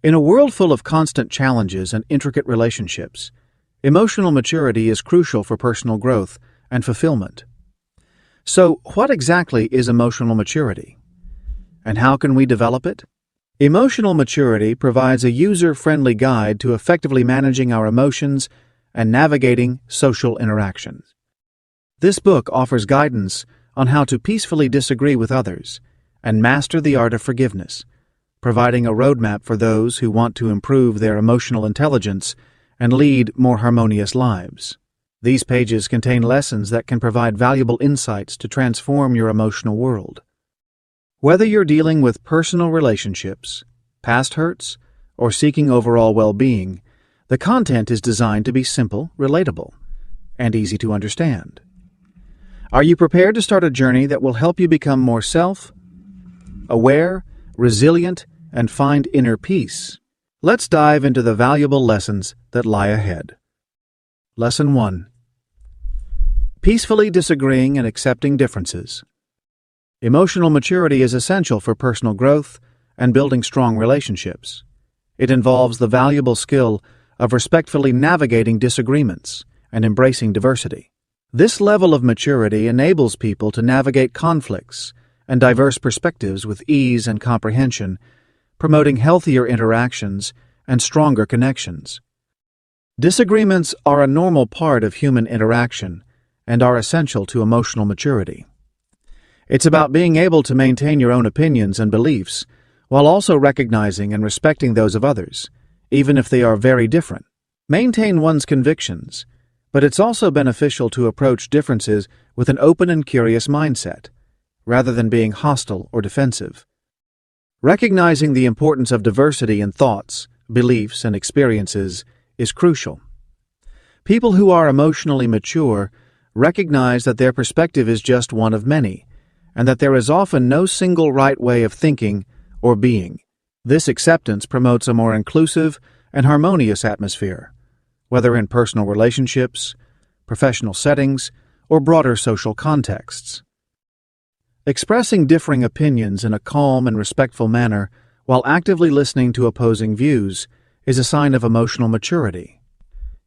In a world full of constant challenges and intricate relationships, emotional maturity is crucial for personal growth and fulfillment. So, what exactly is emotional maturity? And how can we develop it? Emotional maturity provides a user-friendly guide to effectively managing our emotions and navigating social interactions. This book offers guidance on how to peacefully disagree with others and master the art of forgiveness, providing a roadmap for those who want to improve their emotional intelligence and lead more harmonious lives. These pages contain lessons that can provide valuable insights to transform your emotional world. Whether you're dealing with personal relationships, past hurts, or seeking overall well-being, the content is designed to be simple, relatable, and easy to understand. Are you prepared to start a journey that will help you become more self-aware, resilient, and find inner peace? Let's dive into the valuable lessons that lie ahead. Lesson 1. Peacefully disagreeing and accepting differences. Emotional maturity is essential for personal growth and building strong relationships. It involves the valuable skill of respectfully navigating disagreements and embracing diversity. This level of maturity enables people to navigate conflicts and diverse perspectives with ease and comprehension, promoting healthier interactions and stronger connections. Disagreements are a normal part of human interaction and are essential to emotional maturity. It's about being able to maintain your own opinions and beliefs while also recognizing and respecting those of others, even if they are very different. Maintain one's convictions, but it's also beneficial to approach differences with an open and curious mindset, rather than being hostile or defensive. Recognizing the importance of diversity in thoughts, beliefs, and experiences is crucial. People who are emotionally mature recognize that their perspective is just one of many, and that there is often no single right way of thinking or being. This acceptance promotes a more inclusive and harmonious atmosphere, whether in personal relationships, professional settings, or broader social contexts. Expressing differing opinions in a calm and respectful manner while actively listening to opposing views is a sign of emotional maturity.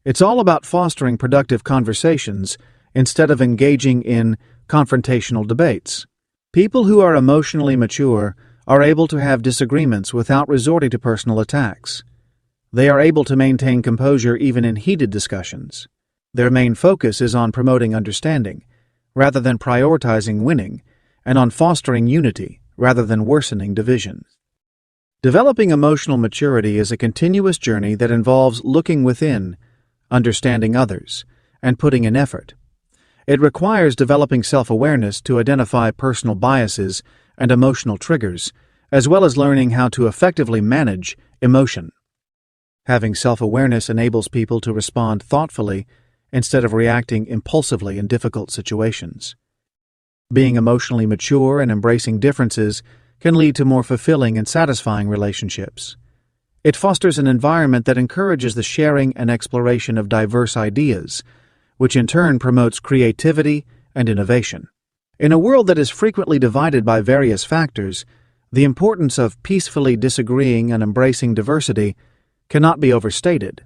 It's all about fostering productive conversations instead of engaging in confrontational debates. People who are emotionally mature are able to have disagreements without resorting to personal attacks. They are able to maintain composure even in heated discussions. Their main focus is on promoting understanding, rather than prioritizing winning, and on fostering unity, rather than worsening divisions. Developing emotional maturity is a continuous journey that involves looking within, understanding others, and putting in effort. It requires developing self-awareness to identify personal biases and emotional triggers, as well as learning how to effectively manage emotion. Having self-awareness enables people to respond thoughtfully instead of reacting impulsively in difficult situations. Being emotionally mature and embracing differences can lead to more fulfilling and satisfying relationships. It fosters an environment that encourages the sharing and exploration of diverse ideas, which in turn promotes creativity and innovation. In a world that is frequently divided by various factors, the importance of peacefully disagreeing and embracing diversity cannot be overstated.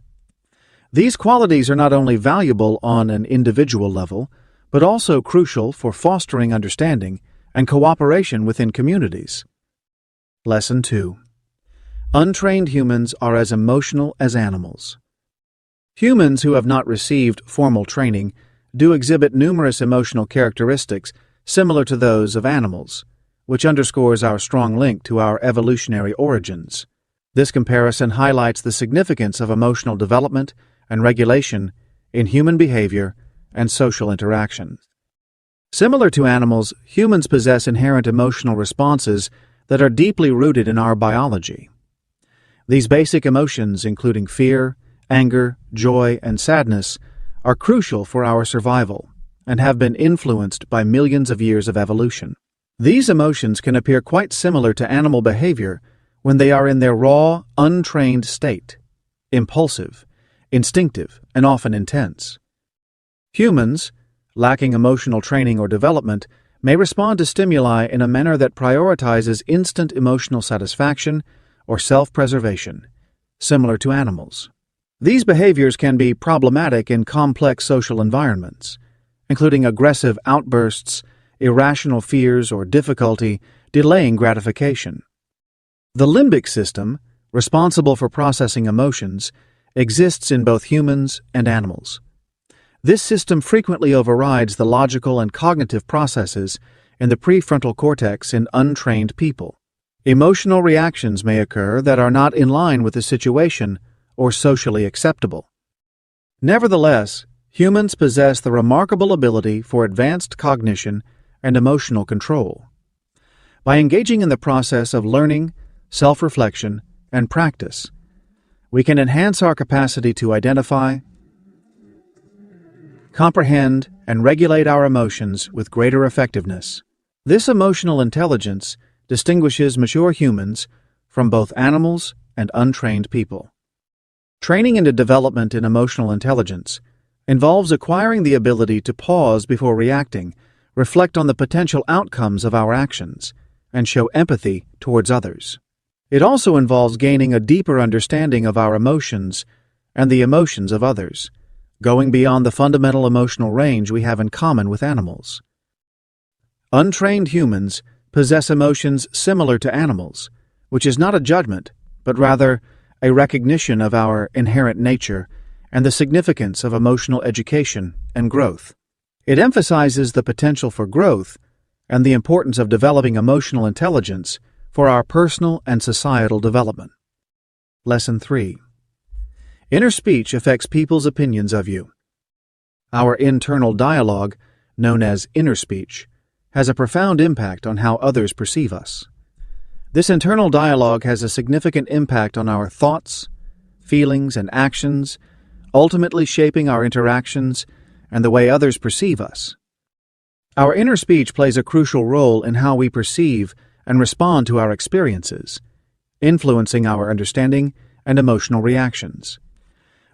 These qualities are not only valuable on an individual level, but also crucial for fostering understanding and cooperation within communities. Lesson 2. Untrained humans are as emotional as animals. Humans who have not received formal training do exhibit numerous emotional characteristics similar to those of animals, which underscores our strong link to our evolutionary origins. This comparison highlights the significance of emotional development and regulation in human behavior and social interactions. Similar to animals, humans possess inherent emotional responses that are deeply rooted in our biology. These basic emotions, including fear, anger, joy, and sadness, are crucial for our survival and have been influenced by millions of years of evolution. These emotions can appear quite similar to animal behavior when they are in their raw, untrained state, impulsive, instinctive, and often intense. Humans, lacking emotional training or development, may respond to stimuli in a manner that prioritizes instant emotional satisfaction or self-preservation, similar to animals. These behaviors can be problematic in complex social environments, including aggressive outbursts, irrational fears, or difficulty delaying gratification. The limbic system, responsible for processing emotions, exists in both humans and animals. This system frequently overrides the logical and cognitive processes in the prefrontal cortex in untrained people. Emotional reactions may occur that are not in line with the situation or socially acceptable. Nevertheless, humans possess the remarkable ability for advanced cognition and emotional control. By engaging in the process of learning, self-reflection, and practice, we can enhance our capacity to identify, comprehend, and regulate our emotions with greater effectiveness. This emotional intelligence distinguishes mature humans from both animals and untrained people. Training into development in emotional intelligence involves acquiring the ability to pause before reacting, reflect on the potential outcomes of our actions, and show empathy towards others. It also involves gaining a deeper understanding of our emotions and the emotions of others, going beyond the fundamental emotional range we have in common with animals. Untrained humans possess emotions similar to animals, which is not a judgment, but rather a recognition of our inherent nature and the significance of emotional education and growth. It emphasizes the potential for growth and the importance of developing emotional intelligence for our personal and societal development. Lesson 3. Inner speech affects people's opinions of you. Our internal dialogue, known as inner speech, has a profound impact on how others perceive us. This internal dialogue has a significant impact on our thoughts, feelings, and actions, ultimately shaping our interactions and the way others perceive us. Our inner speech plays a crucial role in how we perceive and respond to our experiences, influencing our understanding and emotional reactions.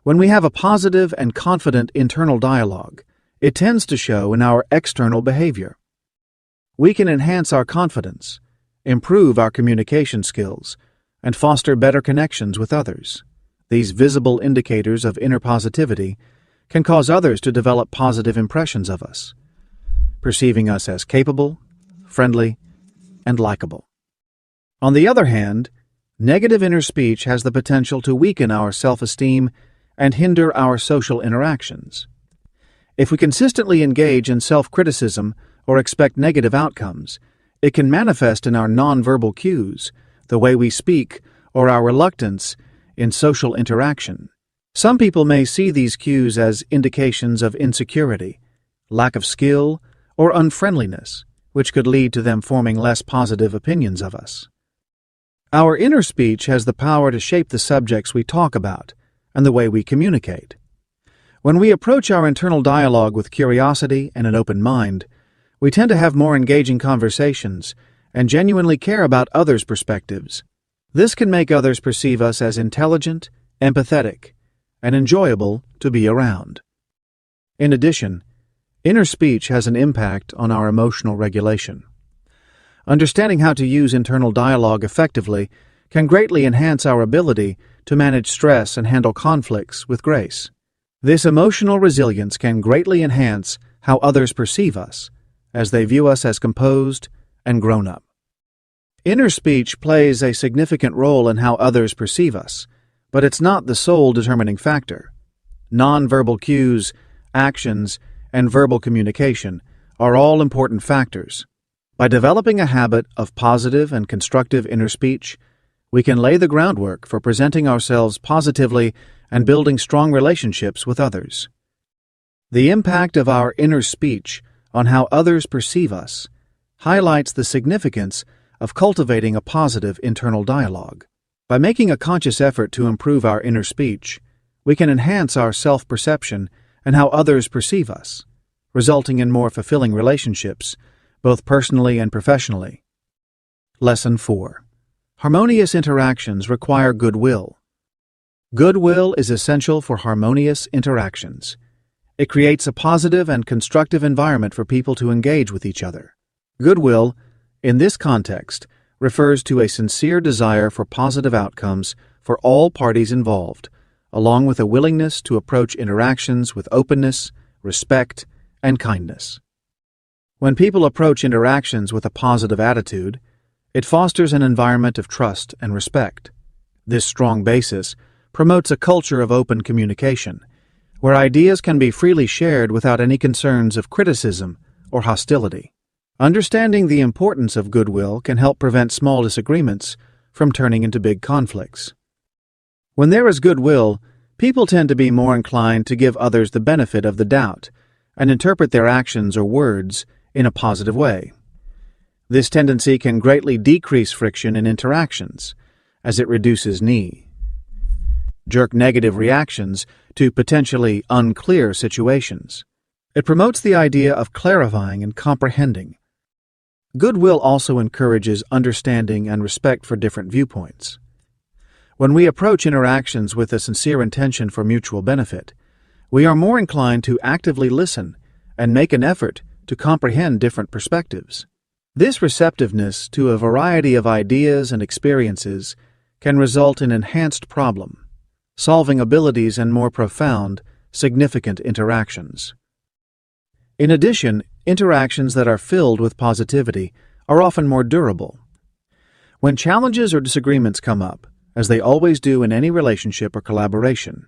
When we have a positive and confident internal dialogue, it tends to show in our external behavior. We can enhance our confidence, improve our communication skills, and foster better connections with others. These visible indicators of inner positivity can cause others to develop positive impressions of us, perceiving us as capable, friendly, and likable. On the other hand, negative inner speech has the potential to weaken our self-esteem and hinder our social interactions. If we consistently engage in self-criticism or expect negative outcomes, it can manifest in our nonverbal cues, the way we speak, or our reluctance in social interaction. Some people may see these cues as indications of insecurity, lack of skill, or unfriendliness, which could lead to them forming less positive opinions of us. Our inner speech has the power to shape the subjects we talk about and the way we communicate. When we approach our internal dialogue with curiosity and an open mind, we tend to have more engaging conversations and genuinely care about others' perspectives. This can make others perceive us as intelligent, empathetic, and enjoyable to be around. In addition, inner speech has an impact on our emotional regulation. Understanding how to use internal dialogue effectively can greatly enhance our ability to manage stress and handle conflicts with grace. This emotional resilience can greatly enhance how others perceive us, as they view us as composed and grown up. Inner speech plays a significant role in how others perceive us, but it's not the sole determining factor. Nonverbal cues, actions, and verbal communication are all important factors. By developing a habit of positive and constructive inner speech, we can lay the groundwork for presenting ourselves positively and building strong relationships with others. The impact of our inner speech on how others perceive us highlights the significance of cultivating a positive internal dialogue. By making a conscious effort to improve our inner speech, we can enhance our self-perception and how others perceive us, resulting in more fulfilling relationships, both personally and professionally. Lesson 4. Harmonious interactions require goodwill. Goodwill is essential for harmonious interactions. It creates a positive and constructive environment for people to engage with each other. Goodwill, in this context, refers to a sincere desire for positive outcomes for all parties involved, along with a willingness to approach interactions with openness, respect, and kindness. When people approach interactions with a positive attitude, it fosters an environment of trust and respect. This strong basis promotes a culture of open communication, where ideas can be freely shared without any concerns of criticism or hostility. Understanding the importance of goodwill can help prevent small disagreements from turning into big conflicts. When there is goodwill, people tend to be more inclined to give others the benefit of the doubt and interpret their actions or words in a positive way. This tendency can greatly decrease friction in interactions, as it reduces knee-jerk negative reactions to potentially unclear situations. It promotes the idea of clarifying and comprehending. Goodwill also encourages understanding and respect for different viewpoints. When we approach interactions with a sincere intention for mutual benefit, we are more inclined to actively listen and make an effort to comprehend different perspectives. This receptiveness to a variety of ideas and experiences can result in enhanced problem-solving abilities and more profound, significant interactions. In addition, interactions that are filled with positivity are often more durable. When challenges or disagreements come up, as they always do in any relationship or collaboration,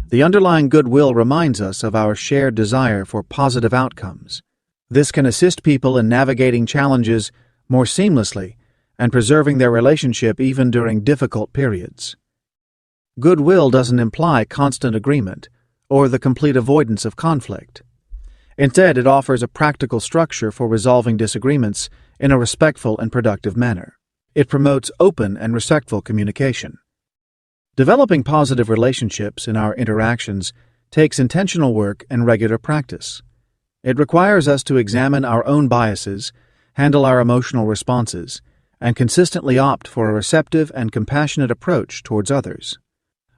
the underlying goodwill reminds us of our shared desire for positive outcomes. This can assist people in navigating challenges more seamlessly and preserving their relationship even during difficult periods. Goodwill doesn't imply constant agreement or the complete avoidance of conflict. Instead, it offers a practical structure for resolving disagreements in a respectful and productive manner. It promotes open and respectful communication. Developing positive relationships in our interactions takes intentional work and regular practice. It requires us to examine our own biases, handle our emotional responses, and consistently opt for a receptive and compassionate approach towards others.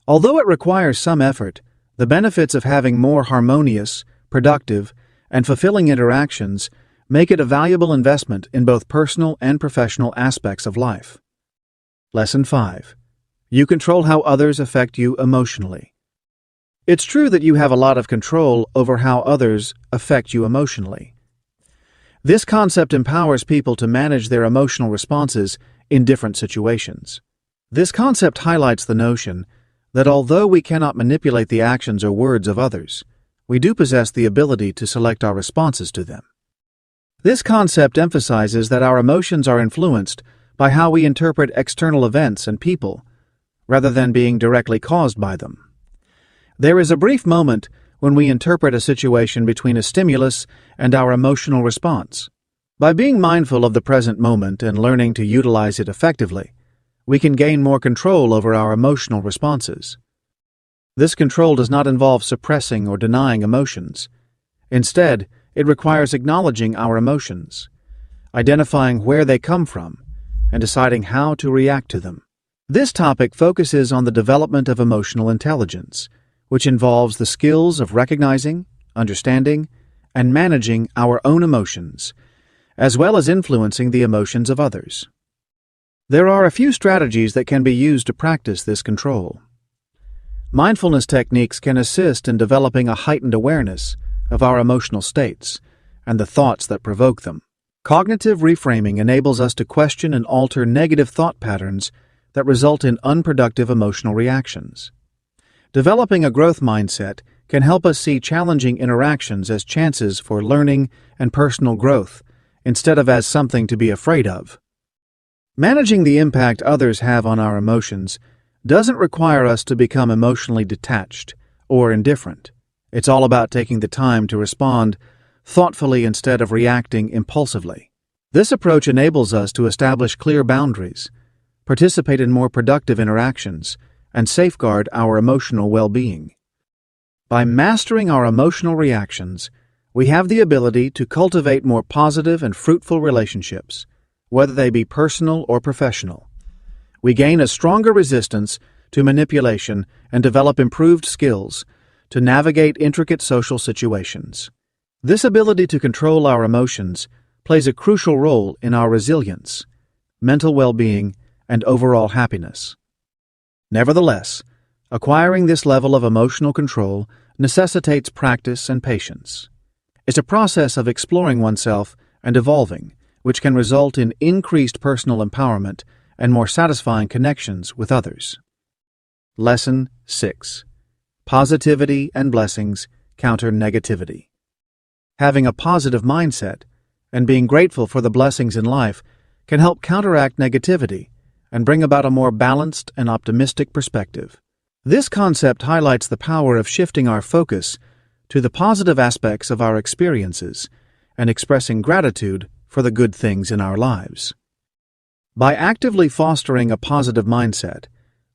Although it requires some effort, the benefits of having more harmonious, productive, and fulfilling interactions make it a valuable investment in both personal and professional aspects of life. Lesson 5. You control how others affect you emotionally. It's true that you have a lot of control over how others affect you emotionally. This concept empowers people to manage their emotional responses in different situations. This concept highlights the notion that although we cannot manipulate the actions or words of others, we do possess the ability to select our responses to them. This concept emphasizes that our emotions are influenced by how we interpret external events and people, rather than being directly caused by them. There is a brief moment when we interpret a situation between a stimulus and our emotional response. By being mindful of the present moment and learning to utilize it effectively, we can gain more control over our emotional responses. This control does not involve suppressing or denying emotions. Instead, it requires acknowledging our emotions, identifying where they come from, and deciding how to react to them. This topic focuses on the development of emotional intelligence, which involves the skills of recognizing, understanding, and managing our own emotions, as well as influencing the emotions of others. There are a few strategies that can be used to practice this control. Mindfulness techniques can assist in developing a heightened awareness of our emotional states and the thoughts that provoke them. Cognitive reframing enables us to question and alter negative thought patterns that result in unproductive emotional reactions. Developing a growth mindset can help us see challenging interactions as chances for learning and personal growth instead of as something to be afraid of. Managing the impact others have on our emotions doesn't require us to become emotionally detached or indifferent. It's all about taking the time to respond thoughtfully instead of reacting impulsively. This approach enables us to establish clear boundaries, participate in more productive interactions, and safeguard our emotional well-being. By mastering our emotional reactions, we have the ability to cultivate more positive and fruitful relationships, whether they be personal or professional. We gain a stronger resistance to manipulation and develop improved skills to navigate intricate social situations. This ability to control our emotions plays a crucial role in our resilience, mental well-being, and overall happiness. Nevertheless, acquiring this level of emotional control necessitates practice and patience. It's a process of exploring oneself and evolving, which can result in increased personal empowerment and more satisfying connections with others. Lesson 6. Positivity and blessings counter negativity. Having a positive mindset and being grateful for the blessings in life can help counteract negativity and bring about a more balanced and optimistic perspective. This concept highlights the power of shifting our focus to the positive aspects of our experiences and expressing gratitude for the good things in our lives. By actively fostering a positive mindset,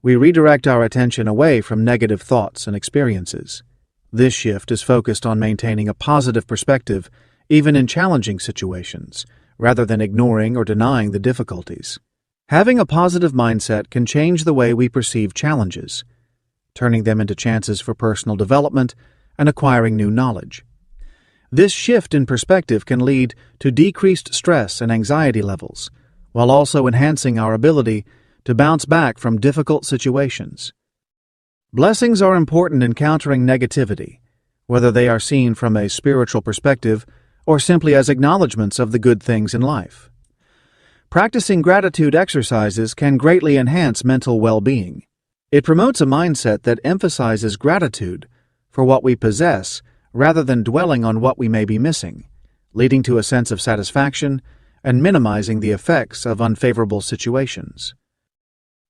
we redirect our attention away from negative thoughts and experiences. This shift is focused on maintaining a positive perspective even in challenging situations, rather than ignoring or denying the difficulties. Having a positive mindset can change the way we perceive challenges, turning them into chances for personal development and acquiring new knowledge. This shift in perspective can lead to decreased stress and anxiety levels, while also enhancing our ability to bounce back from difficult situations. Blessings are important in countering negativity, whether they are seen from a spiritual perspective or simply as acknowledgments of the good things in life. Practicing gratitude exercises can greatly enhance mental well-being. It promotes a mindset that emphasizes gratitude for what we possess rather than dwelling on what we may be missing, leading to a sense of satisfaction and minimizing the effects of unfavorable situations.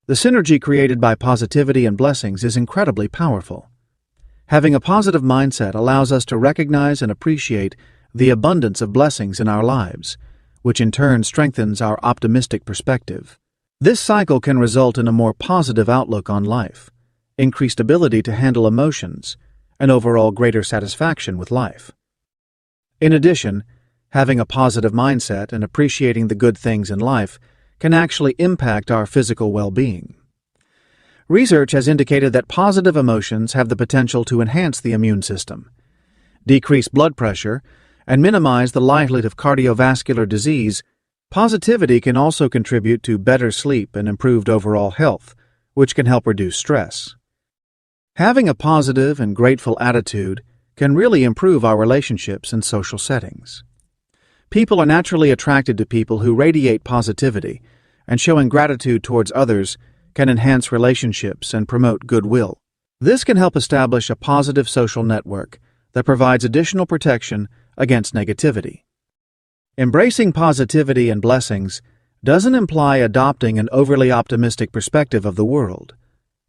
The synergy created by positivity and blessings is incredibly powerful. Having a positive mindset allows us to recognize and appreciate the abundance of blessings in our lives, which in turn strengthens our optimistic perspective. This cycle can result in a more positive outlook on life, increased ability to handle emotions, and overall greater satisfaction with life. In addition, having a positive mindset and appreciating the good things in life can actually impact our physical well-being. Research has indicated that positive emotions have the potential to enhance the immune system, decrease blood pressure, and minimize the likelihood of cardiovascular disease. Positivity can also contribute to better sleep and improved overall health, which can help reduce stress. Having a positive and grateful attitude can really improve our relationships in social settings. People are naturally attracted to people who radiate positivity, and showing gratitude towards others can enhance relationships and promote goodwill. This can help establish a positive social network that provides additional protection against negativity. Embracing positivity and blessings doesn't imply adopting an overly optimistic perspective of the world.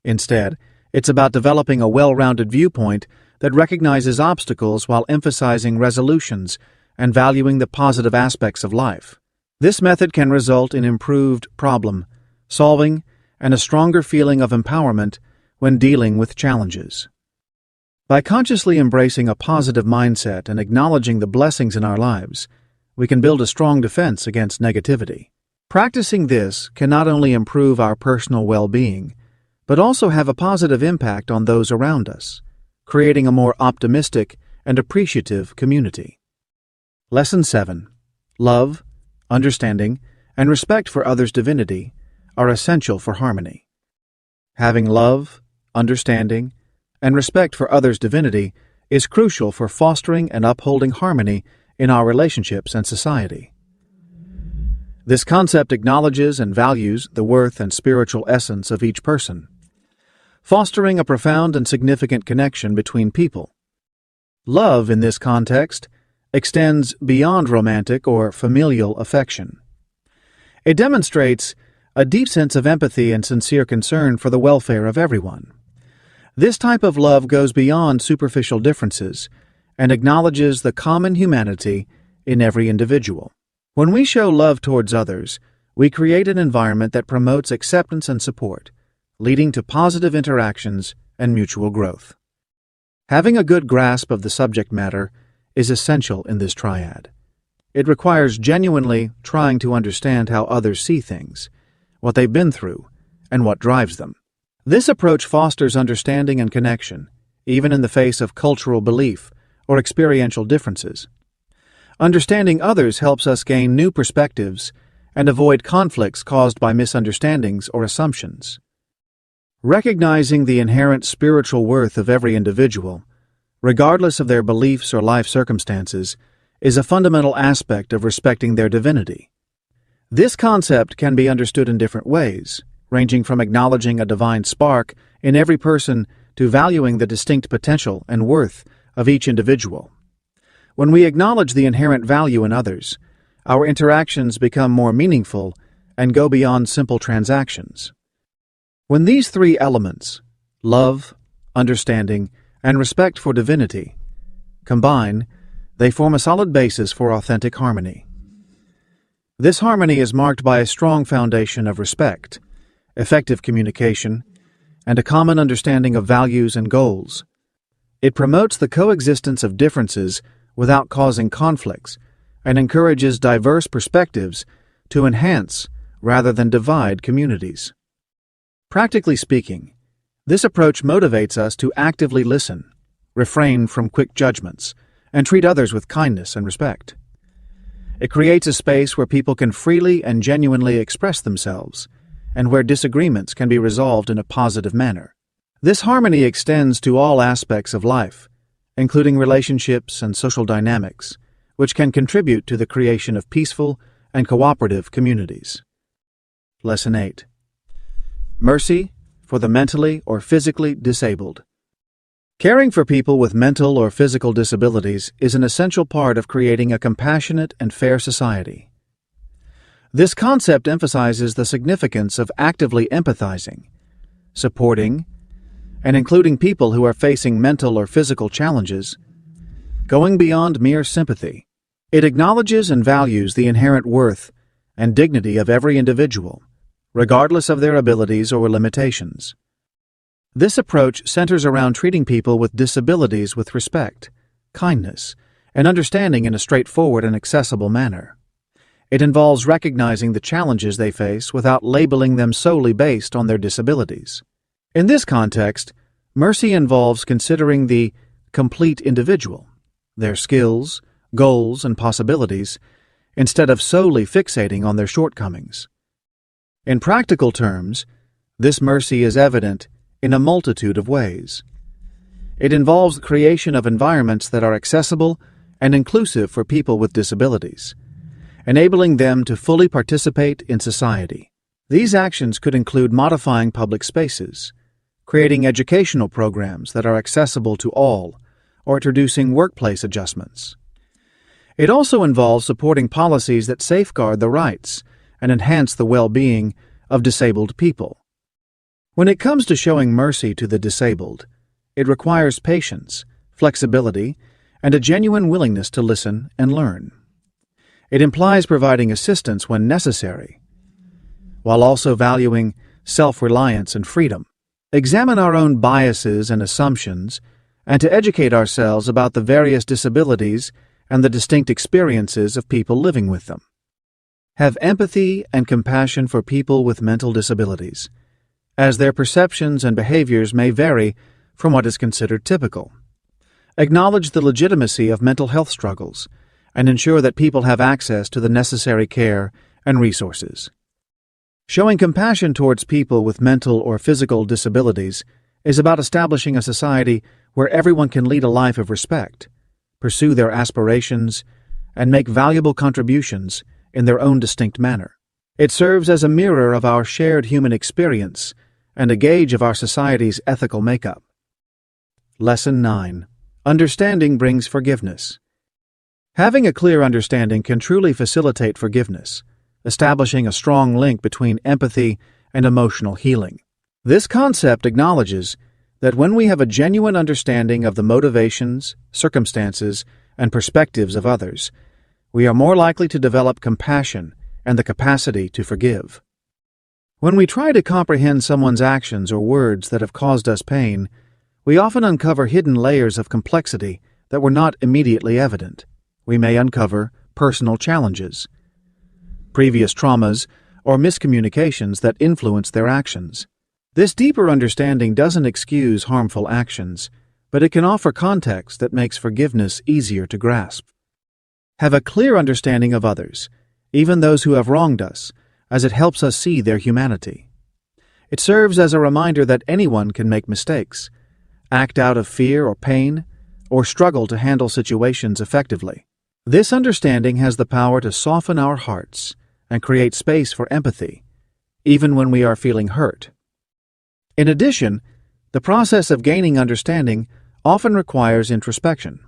Instead, it's about developing a well-rounded viewpoint that recognizes obstacles while emphasizing resolutions and valuing the positive aspects of life. This method can result in improved problem solving and a stronger feeling of empowerment when dealing with challenges. By consciously embracing a positive mindset and acknowledging the blessings in our lives, we can build a strong defense against negativity. Practicing this can not only improve our personal well-being, but also have a positive impact on those around us, creating a more optimistic and appreciative community. Lesson 7. Love, understanding, and respect for others' divinity are essential for harmony. Having love, understanding, and respect for others' divinity is crucial for fostering and upholding harmony in our relationships and society. This concept acknowledges and values the worth and spiritual essence of each person, fostering a profound and significant connection between people. Love, in this context, extends beyond romantic or familial affection. It demonstrates a deep sense of empathy and sincere concern for the welfare of everyone. This type of love goes beyond superficial differences and acknowledges the common humanity in every individual. When we show love towards others, we create an environment that promotes acceptance and support, leading to positive interactions and mutual growth. Having a good grasp of the subject matter is essential in this triad. It requires genuinely trying to understand how others see things, what they've been through, and what drives them. This approach fosters understanding and connection, even in the face of cultural belief or experiential differences. Understanding others helps us gain new perspectives and avoid conflicts caused by misunderstandings or assumptions. Recognizing the inherent spiritual worth of every individual, regardless of their beliefs or life circumstances, is a fundamental aspect of respecting their divinity. This concept can be understood in different ways, ranging from acknowledging a divine spark in every person to valuing the distinct potential and worth of each individual. When we acknowledge the inherent value in others, our interactions become more meaningful and go beyond simple transactions. When these three elements, love, understanding, and respect for divinity, combine, they form a solid basis for authentic harmony. This harmony is marked by a strong foundation of respect, effective communication, and a common understanding of values and goals. It promotes the coexistence of differences without causing conflicts and encourages diverse perspectives to enhance rather than divide communities. Practically speaking, this approach motivates us to actively listen, refrain from quick judgments, and treat others with kindness and respect. It creates a space where people can freely and genuinely express themselves, and where disagreements can be resolved in a positive manner. This harmony extends to all aspects of life, including relationships and social dynamics, which can contribute to the creation of peaceful and cooperative communities. Lesson 8. Mercy for the mentally or physically disabled. Caring for people with mental or physical disabilities is an essential part of creating a compassionate and fair society. This concept emphasizes the significance of actively empathizing, supporting, and including people who are facing mental or physical challenges, going beyond mere sympathy. It acknowledges and values the inherent worth and dignity of every individual, regardless of their abilities or limitations. This approach centers around treating people with disabilities with respect, kindness, and understanding in a straightforward and accessible manner. It involves recognizing the challenges they face without labeling them solely based on their disabilities. In this context, mercy involves considering the complete individual, their skills, goals, and possibilities, instead of solely fixating on their shortcomings. In practical terms, this mercy is evident in a multitude of ways. It involves the creation of environments that are accessible and inclusive for people with disabilities, enabling them to fully participate in society. These actions could include modifying public spaces, creating educational programs that are accessible to all, or introducing workplace adjustments. It also involves supporting policies that safeguard the rights and enhance the well-being of disabled people. When it comes to showing mercy to the disabled, it requires patience, flexibility, and a genuine willingness to listen and learn. It implies providing assistance when necessary, while also valuing self-reliance and freedom. Examine our own biases and assumptions, and to educate ourselves about the various disabilities and the distinct experiences of people living with them. Have empathy and compassion for people with mental disabilities, as their perceptions and behaviors may vary from what is considered typical. Acknowledge the legitimacy of mental health struggles, and ensure that people have access to the necessary care and resources. Showing compassion towards people with mental or physical disabilities is about establishing a society where everyone can lead a life of respect, pursue their aspirations, and make valuable contributions in their own distinct manner. It serves as a mirror of our shared human experience and a gauge of our society's ethical makeup. Lesson 9. Understanding brings forgiveness. Having a clear understanding can truly facilitate forgiveness, establishing a strong link between empathy and emotional healing. This concept acknowledges that when we have a genuine understanding of the motivations, circumstances, and perspectives of others, we are more likely to develop compassion and the capacity to forgive. When we try to comprehend someone's actions or words that have caused us pain, we often uncover hidden layers of complexity that were not immediately evident. We may uncover personal challenges, previous traumas, or miscommunications that influence their actions. This deeper understanding doesn't excuse harmful actions, but it can offer context that makes forgiveness easier to grasp. Have a clear understanding of others, even those who have wronged us, as it helps us see their humanity. It serves as a reminder that anyone can make mistakes, act out of fear or pain, or struggle to handle situations effectively. This understanding has the power to soften our hearts and create space for empathy, even when we are feeling hurt. In addition, the process of gaining understanding often requires introspection.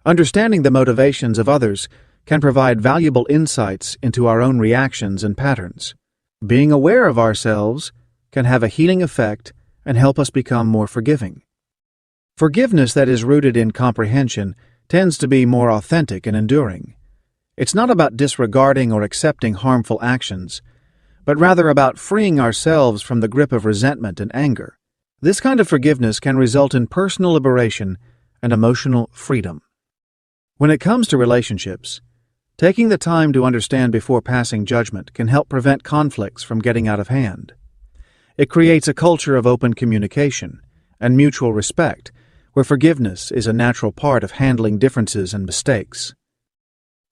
Understanding the motivations of others can provide valuable insights into our own reactions and patterns. Being aware of ourselves can have a healing effect and help us become more forgiving. Forgiveness that is rooted in comprehension tends to be more authentic and enduring. It's not about disregarding or accepting harmful actions, but rather about freeing ourselves from the grip of resentment and anger. This kind of forgiveness can result in personal liberation and emotional freedom. When it comes to relationships, taking the time to understand before passing judgment can help prevent conflicts from getting out of hand. It creates a culture of open communication and mutual respect, where forgiveness is a natural part of handling differences and mistakes.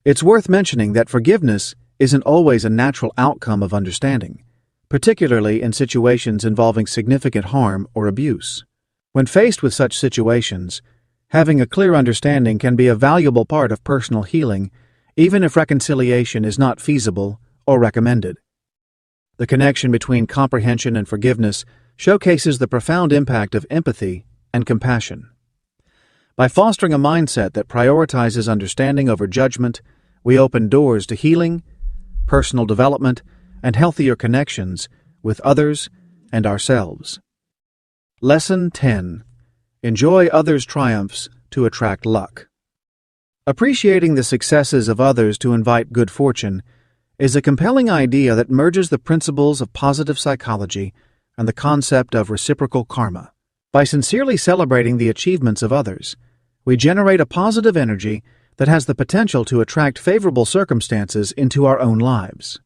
It's worth mentioning that forgiveness isn't always a natural outcome of understanding, particularly in situations involving significant harm or abuse. When faced with such situations, having a clear understanding can be a valuable part of personal healing, even if reconciliation is not feasible or recommended. The connection between comprehension and forgiveness showcases the profound impact of empathy and compassion. By fostering a mindset that prioritizes understanding over judgment, we open doors to healing, personal development, and healthier connections with others and ourselves. Lesson 10. Enjoy others' triumphs to attract luck. Appreciating the successes of others to invite good fortune is a compelling idea that merges the principles of positive psychology and the concept of reciprocal karma. By sincerely celebrating the achievements of others, we generate a positive energy that has the potential to attract favorable circumstances into our own lives.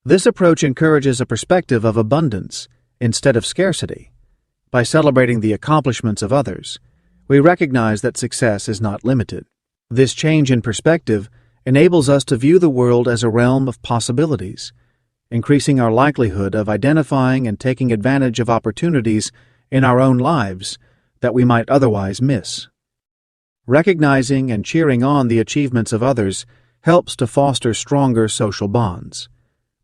This approach encourages a perspective of abundance instead of scarcity. By celebrating the accomplishments of others, we recognize that success is not limited. This change in perspective enables us to view the world as a realm of possibilities, increasing our likelihood of identifying and taking advantage of opportunities in our own lives that we might otherwise miss. Recognizing and cheering on the achievements of others helps to foster stronger social bonds.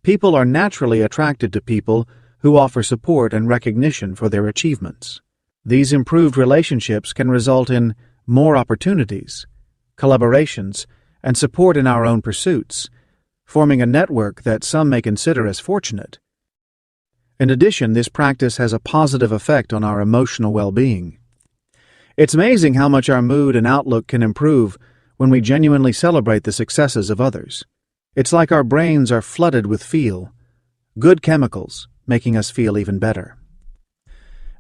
People are naturally attracted to people who offer support and recognition for their achievements. These improved relationships can result in more opportunities, collaborations, and support in our own pursuits, forming a network that some may consider as fortunate. In addition, this practice has a positive effect on our emotional well-being. It's amazing how much our mood and outlook can improve when we genuinely celebrate the successes of others. It's like our brains are flooded with good chemicals, making us feel even better.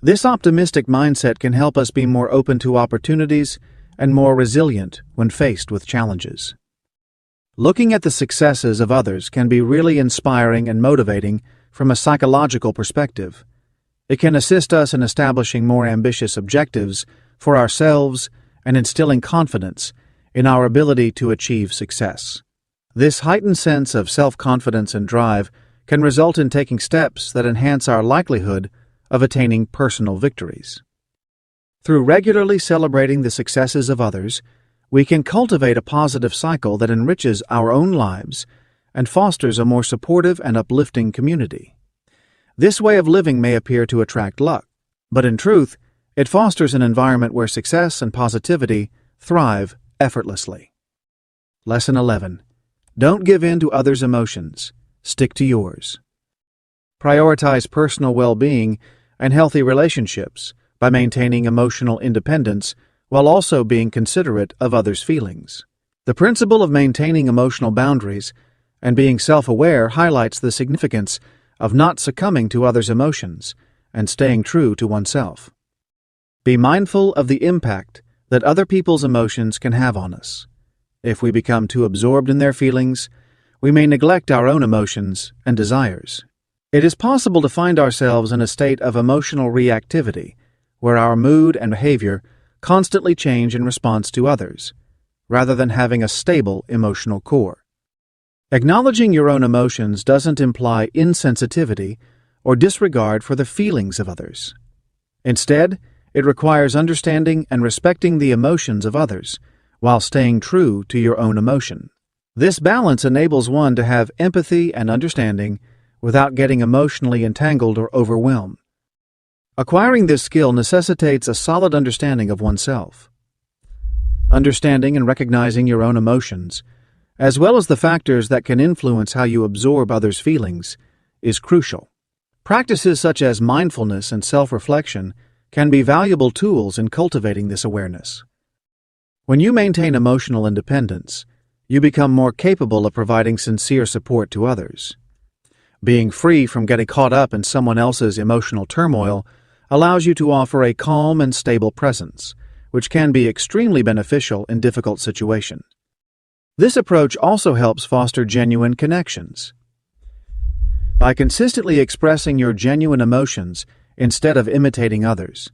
This optimistic mindset can help us be more open to opportunities and more resilient when faced with challenges. Looking at the successes of others can be really inspiring and motivating from a psychological perspective. It can assist us in establishing more ambitious objectives for ourselves and instilling confidence in our ability to achieve success. This heightened sense of self-confidence and drive can result in taking steps that enhance our likelihood of attaining personal victories. Through regularly celebrating the successes of others, we can cultivate a positive cycle that enriches our own lives and fosters a more supportive and uplifting community. This way of living may appear to attract luck, but in truth, it fosters an environment where success and positivity thrive effortlessly. Lesson 11. Don't give in to others' emotions. Stick to yours. Prioritize personal well-being and healthy relationships by maintaining emotional independence while also being considerate of others' feelings. The principle of maintaining emotional boundaries and being self-aware highlights the significance of not succumbing to others' emotions and staying true to oneself. Be mindful of the impact that other people's emotions can have on us. If we become too absorbed in their feelings, we may neglect our own emotions and desires. It is possible to find ourselves in a state of emotional reactivity, where our mood and behavior constantly change in response to others, rather than having a stable emotional core. Acknowledging your own emotions doesn't imply insensitivity or disregard for the feelings of others. Instead, it requires understanding and respecting the emotions of others while staying true to your own emotion. This balance enables one to have empathy and understanding without getting emotionally entangled or overwhelmed. Acquiring this skill necessitates a solid understanding of oneself. Understanding and recognizing your own emotions, as well as the factors that can influence how you absorb others' feelings, is crucial. Practices such as mindfulness and self-reflection can be valuable tools in cultivating this awareness. When you maintain emotional independence, you become more capable of providing sincere support to others. Being free from getting caught up in someone else's emotional turmoil allows you to offer a calm and stable presence, which can be extremely beneficial in difficult situations. This approach also helps foster genuine connections. By consistently expressing your genuine emotions instead of imitating others,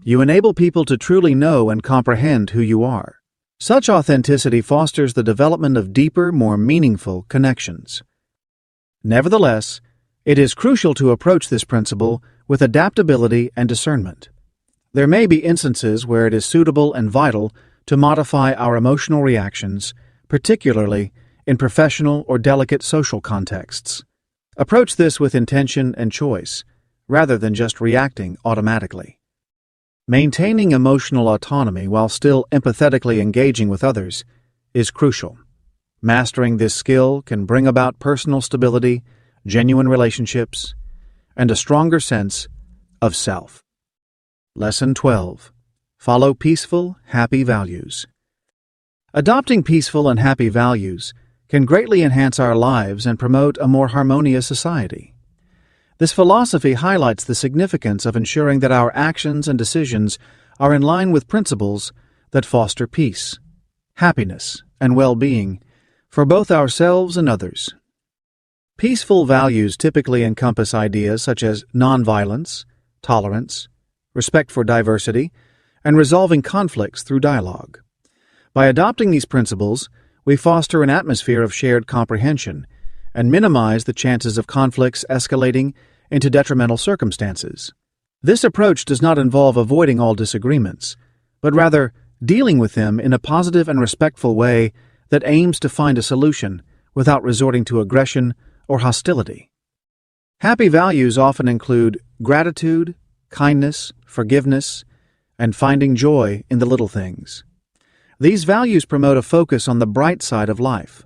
you enable people to truly know and comprehend who you are. Such authenticity fosters the development of deeper, more meaningful connections. Nevertheless, it is crucial to approach this principle with adaptability and discernment. There may be instances where it is suitable and vital to modify our emotional reactions, particularly in professional or delicate social contexts. Approach this with intention and choice, rather than just reacting automatically. Maintaining emotional autonomy while still empathetically engaging with others is crucial. Mastering this skill can bring about personal stability, genuine relationships, and a stronger sense of self. Lesson 12. Follow peaceful, happy values. Adopting peaceful and happy values can greatly enhance our lives and promote a more harmonious society. This philosophy highlights the significance of ensuring that our actions and decisions are in line with principles that foster peace, happiness, and well-being for both ourselves and others. Peaceful values typically encompass ideas such as nonviolence, tolerance, respect for diversity, and resolving conflicts through dialogue. By adopting these principles, we foster an atmosphere of shared comprehension and minimize the chances of conflicts escalating into detrimental circumstances. This approach does not involve avoiding all disagreements, but rather dealing with them in a positive and respectful way that aims to find a solution without resorting to aggression or hostility. Happy values often include gratitude, kindness, forgiveness, and finding joy in the little things. These values promote a focus on the bright side of life,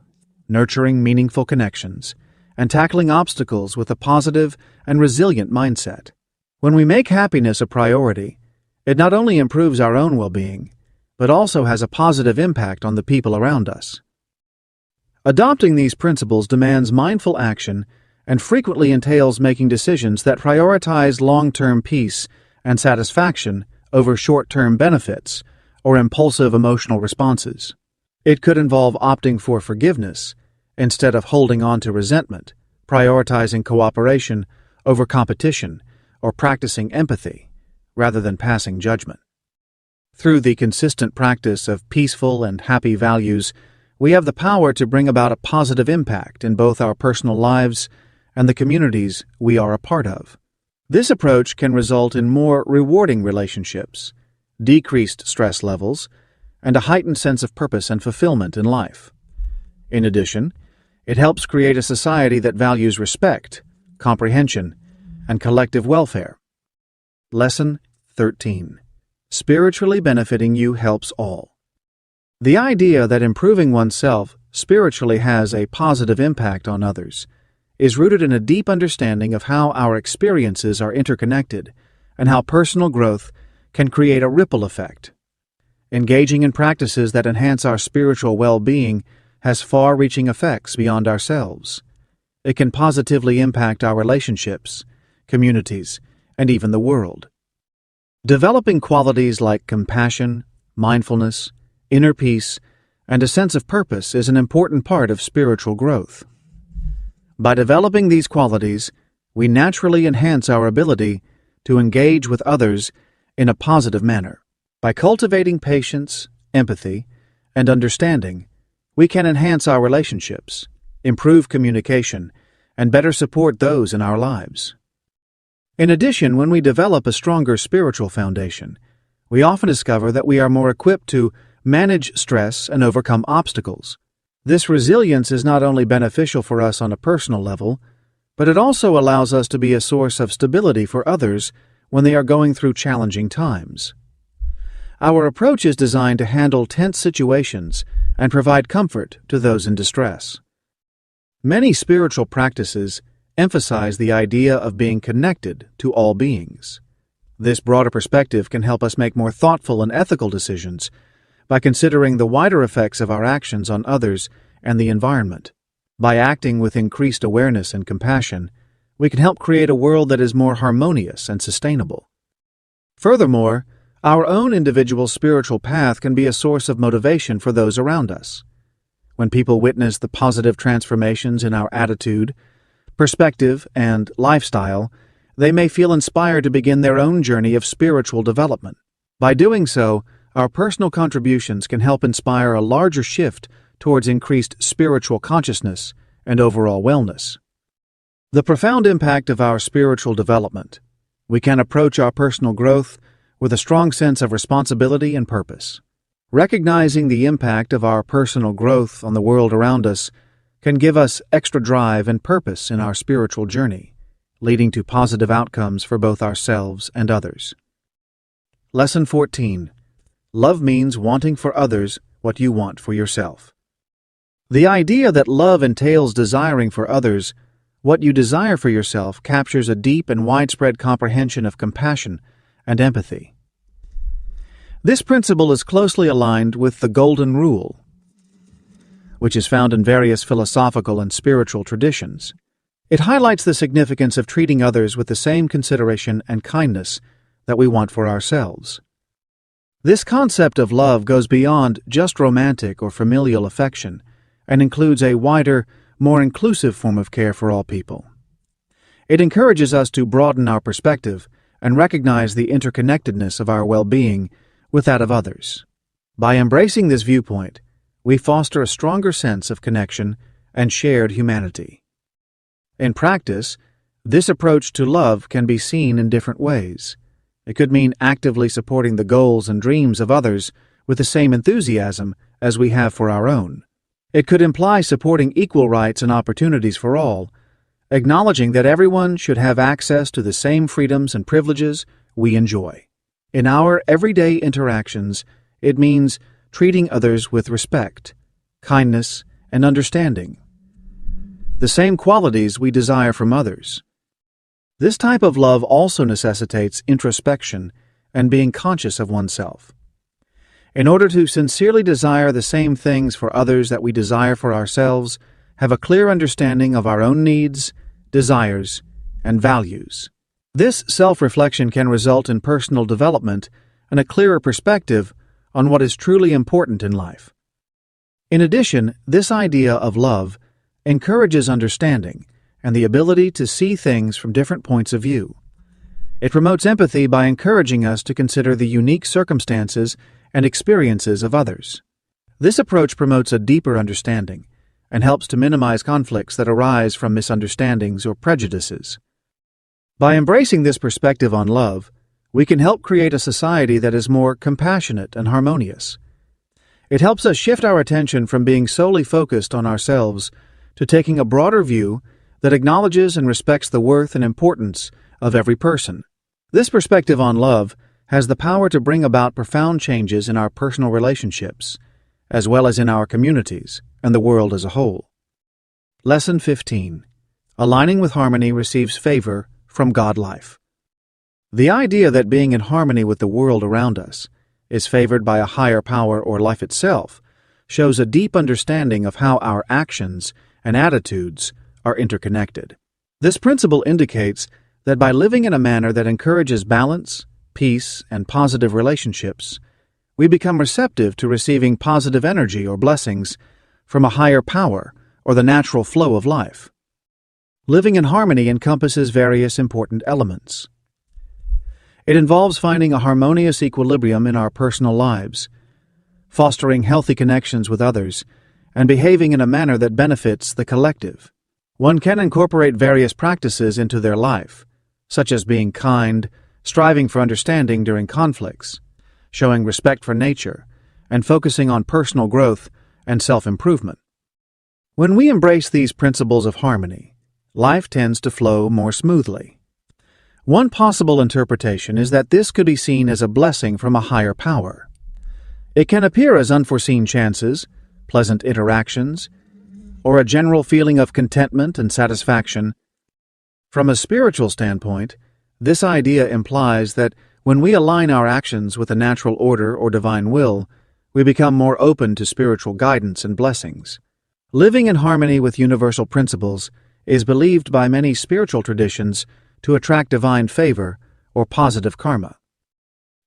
nurturing meaningful connections, and tackling obstacles with a positive and resilient mindset. When we make happiness a priority, it not only improves our own well-being, but also has a positive impact on the people around us. Adopting these principles demands mindful action and frequently entails making decisions that prioritize long-term peace and satisfaction over short-term benefits or impulsive emotional responses. It could involve opting for forgiveness instead of holding on to resentment, prioritizing cooperation over competition, or practicing empathy rather than passing judgment. Through the consistent practice of peaceful and happy values, we have the power to bring about a positive impact in both our personal lives and the communities we are a part of. This approach can result in more rewarding relationships, decreased stress levels, and a heightened sense of purpose and fulfillment in life. In addition, it helps create a society that values respect, comprehension, and collective welfare. Lesson 13. Spiritually benefiting you helps all. The idea that improving oneself spiritually has a positive impact on others is rooted in a deep understanding of how our experiences are interconnected and how personal growth can create a ripple effect. Engaging in practices that enhance our spiritual well-being has far-reaching effects beyond ourselves. It can positively impact our relationships, communities, and even the world. Developing qualities like compassion, mindfulness, inner peace, and a sense of purpose is an important part of spiritual growth. By developing these qualities, we naturally enhance our ability to engage with others in a positive manner. By cultivating patience, empathy, and understanding, we can enhance our relationships, improve communication, and better support those in our lives. In addition, when we develop a stronger spiritual foundation, we often discover that we are more equipped to manage stress and overcome obstacles. This resilience is not only beneficial for us on a personal level, but it also allows us to be a source of stability for others when they are going through challenging times. Our approach is designed to handle tense situations and provide comfort to those in distress. Many spiritual practices emphasize the idea of being connected to all beings. This broader perspective can help us make more thoughtful and ethical decisions by considering the wider effects of our actions on others and the environment. By acting with increased awareness and compassion, we can help create a world that is more harmonious and sustainable. Furthermore, our own individual spiritual path can be a source of motivation for those around us. When people witness the positive transformations in our attitude, perspective, and lifestyle, they may feel inspired to begin their own journey of spiritual development. By doing so, our personal contributions can help inspire a larger shift towards increased spiritual consciousness and overall wellness. The profound impact of our spiritual development. We can approach our personal growth with a strong sense of responsibility and purpose. Recognizing the impact of our personal growth on the world around us can give us extra drive and purpose in our spiritual journey, leading to positive outcomes for both ourselves and others. Lesson 14. Love means wanting for others what you want for yourself. The idea that love entails desiring for others what you desire for yourself captures a deep and widespread comprehension of compassion and empathy. This principle is closely aligned with the Golden Rule, which is found in various philosophical and spiritual traditions. It highlights the significance of treating others with the same consideration and kindness that we want for ourselves. This concept of love goes beyond just romantic or familial affection and includes a wider, more inclusive form of care for all people. It encourages us to broaden our perspective and recognize the interconnectedness of our well-being with that of others. By embracing this viewpoint, we foster a stronger sense of connection and shared humanity. In practice, this approach to love can be seen in different ways. It could mean actively supporting the goals and dreams of others with the same enthusiasm as we have for our own. It could imply supporting equal rights and opportunities for all, acknowledging that everyone should have access to the same freedoms and privileges we enjoy. In our everyday interactions, it means treating others with respect, kindness, and understanding, the same qualities we desire from others. This type of love also necessitates introspection and being conscious of oneself. In order to sincerely desire the same things for others that we desire for ourselves, have a clear understanding of our own needs, desires, and values. This self-reflection can result in personal development and a clearer perspective on what is truly important in life. In addition, this idea of love encourages understanding and the ability to see things from different points of view. It promotes empathy by encouraging us to consider the unique circumstances and experiences of others. This approach promotes a deeper understanding and helps to minimize conflicts that arise from misunderstandings or prejudices. By embracing this perspective on love, we can help create a society that is more compassionate and harmonious. It helps us shift our attention from being solely focused on ourselves to taking a broader view that acknowledges and respects the worth and importance of every person. This perspective on love has the power to bring about profound changes in our personal relationships, as well as in our communities and the world as a whole. Lesson 15. Aligning with harmony receives favor from God life. The idea that being in harmony with the world around us is favored by a higher power or life itself shows a deep understanding of how our actions and attitudes are interconnected. This principle indicates that by living in a manner that encourages balance, peace, and positive relationships, we become receptive to receiving positive energy or blessings from a higher power or the natural flow of life. Living in harmony encompasses various important elements. It involves finding a harmonious equilibrium in our personal lives, fostering healthy connections with others, and behaving in a manner that benefits the collective. One can incorporate various practices into their life, such as being kind, striving for understanding during conflicts, showing respect for nature, and focusing on personal growth and self-improvement. When we embrace these principles of harmony, life tends to flow more smoothly. One possible interpretation is that this could be seen as a blessing from a higher power. It can appear as unforeseen chances, pleasant interactions, or a general feeling of contentment and satisfaction. From a spiritual standpoint, this idea implies that when we align our actions with a natural order or divine will, we become more open to spiritual guidance and blessings. Living in harmony with universal principles is believed by many spiritual traditions to attract divine favor or positive karma.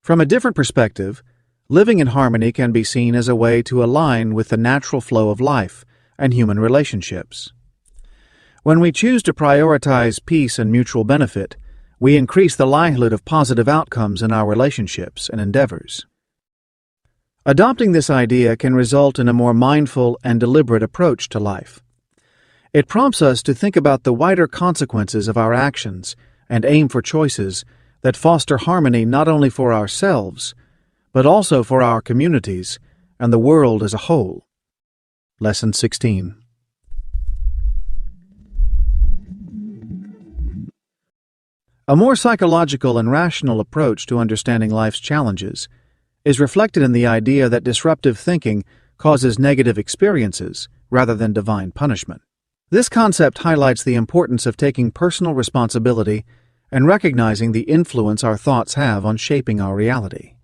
From a different perspective, living in harmony can be seen as a way to align with the natural flow of life and human relationships. When we choose to prioritize peace and mutual benefit, we increase the likelihood of positive outcomes in our relationships and endeavors. Adopting this idea can result in a more mindful and deliberate approach to life. It prompts us to think about the wider consequences of our actions and aim for choices that foster harmony not only for ourselves, but also for our communities and the world as a whole. Lesson 16. A more psychological and rational approach to understanding life's challenges is reflected in the idea that disruptive thinking causes negative experiences rather than divine punishment. This concept highlights the importance of taking personal responsibility and recognizing the influence our thoughts have on shaping our reality.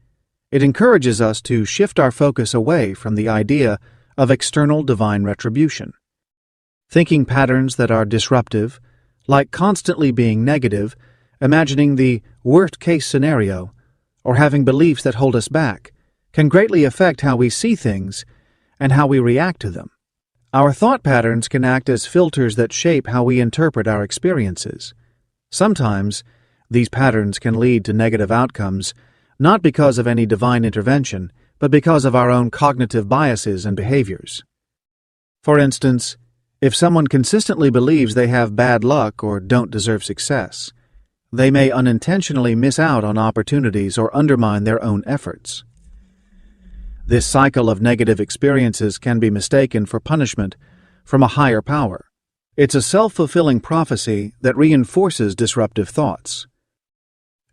It encourages us to shift our focus away from the idea of external divine retribution. Thinking patterns that are disruptive, like constantly being negative, imagining the worst-case scenario, or having beliefs that hold us back, can greatly affect how we see things and how we react to them. Our thought patterns can act as filters that shape how we interpret our experiences. Sometimes, these patterns can lead to negative outcomes, not because of any divine intervention, but because of our own cognitive biases and behaviors. For instance, if someone consistently believes they have bad luck or don't deserve success, they may unintentionally miss out on opportunities or undermine their own efforts. This cycle of negative experiences can be mistaken for punishment from a higher power. It's a self-fulfilling prophecy that reinforces disruptive thoughts.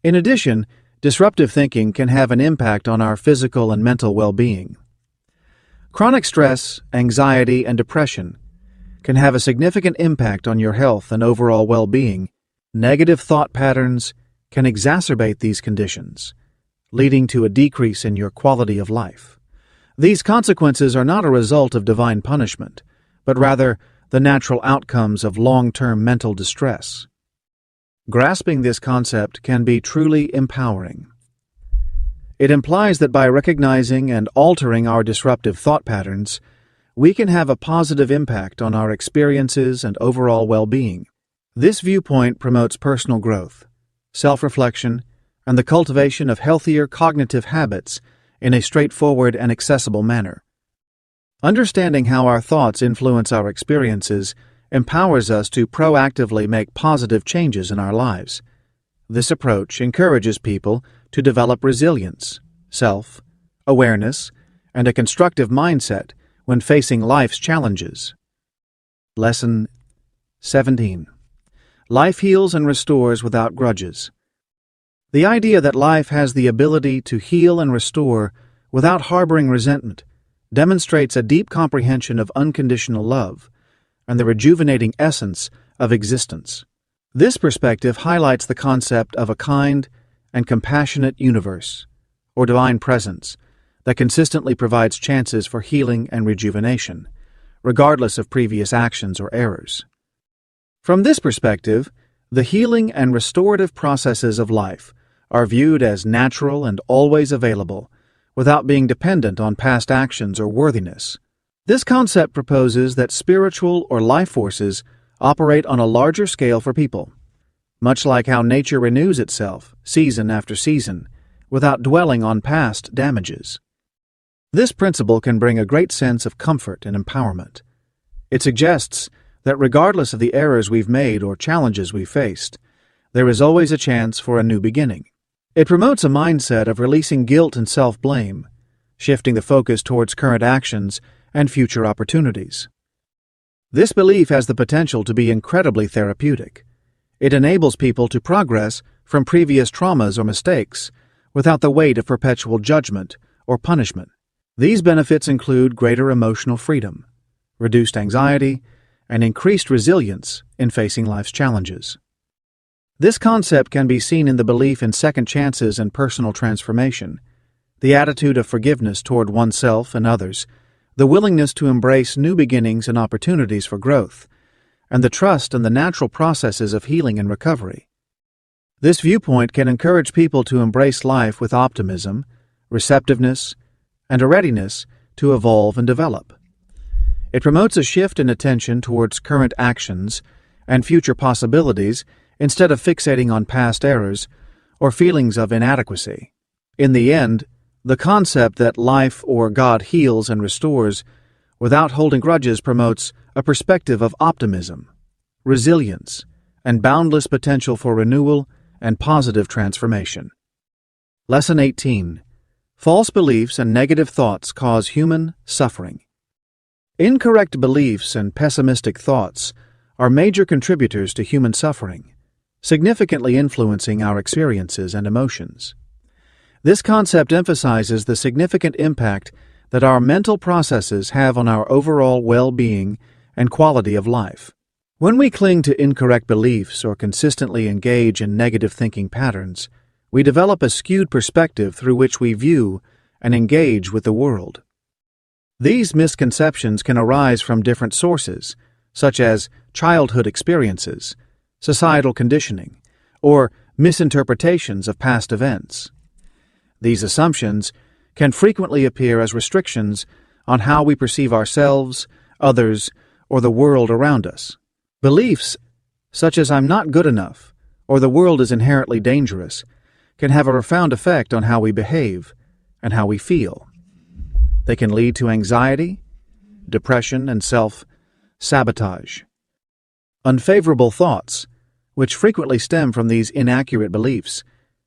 In addition, disruptive thinking can have an impact on our physical and mental well-being. Chronic stress, anxiety, and depression can have a significant impact on your health and overall well-being. Negative thought patterns can exacerbate these conditions, leading to a decrease in your quality of life. These consequences are not a result of divine punishment, but rather the natural outcomes of long-term mental distress. Grasping this concept can be truly empowering. It implies that by recognizing and altering our disruptive thought patterns, we can have a positive impact on our experiences and overall well-being. This viewpoint promotes personal growth, self-reflection, and the cultivation of healthier cognitive habits in a straightforward and accessible manner. Understanding how our thoughts influence our experiences empowers us to proactively make positive changes in our lives. This approach encourages people to develop resilience, self-awareness, and a constructive mindset when facing life's challenges. Lesson 17. Life heals and restores without grudges. The idea that life has the ability to heal and restore without harboring resentment demonstrates a deep comprehension of unconditional love and the rejuvenating essence of existence. This perspective highlights the concept of a kind and compassionate universe, or divine presence, that consistently provides chances for healing and rejuvenation, regardless of previous actions or errors. From this perspective, the healing and restorative processes of life are viewed as natural and always available, without being dependent on past actions or worthiness. This concept proposes that spiritual or life forces operate on a larger scale for people, much like how nature renews itself season after season, without dwelling on past damages. This principle can bring a great sense of comfort and empowerment. It suggests that regardless of the errors we've made or challenges we've faced, there is always a chance for a new beginning. It promotes a mindset of releasing guilt and self-blame, shifting the focus towards current actions and future opportunities. This belief has the potential to be incredibly therapeutic. It enables people to progress from previous traumas or mistakes without the weight of perpetual judgment or punishment. These benefits include greater emotional freedom, reduced anxiety, and increased resilience in facing life's challenges. This concept can be seen in the belief in second chances and personal transformation, the attitude of forgiveness toward oneself and others, the willingness to embrace new beginnings and opportunities for growth, and the trust in the natural processes of healing and recovery. This viewpoint can encourage people to embrace life with optimism, receptiveness, and a readiness to evolve and develop. It promotes a shift in attention towards current actions and future possibilities instead of fixating on past errors or feelings of inadequacy. In the end, the concept that life or God heals and restores without holding grudges promotes a perspective of optimism, resilience, and boundless potential for renewal and positive transformation. Lesson 18. False beliefs and negative thoughts cause human suffering. Incorrect beliefs and pessimistic thoughts are major contributors to human suffering, significantly influencing our experiences and emotions. This concept emphasizes the significant impact that our mental processes have on our overall well-being and quality of life. When we cling to incorrect beliefs or consistently engage in negative thinking patterns, we develop a skewed perspective through which we view and engage with the world. These misconceptions can arise from different sources, such as childhood experiences, societal conditioning, or misinterpretations of past events. These assumptions can frequently appear as restrictions on how we perceive ourselves, others, or the world around us. Beliefs such as "I'm not good enough" or "the world is inherently dangerous" can have a profound effect on how we behave and how we feel. They can lead to anxiety, depression, and self-sabotage. Unfavorable thoughts, which frequently stem from these inaccurate beliefs,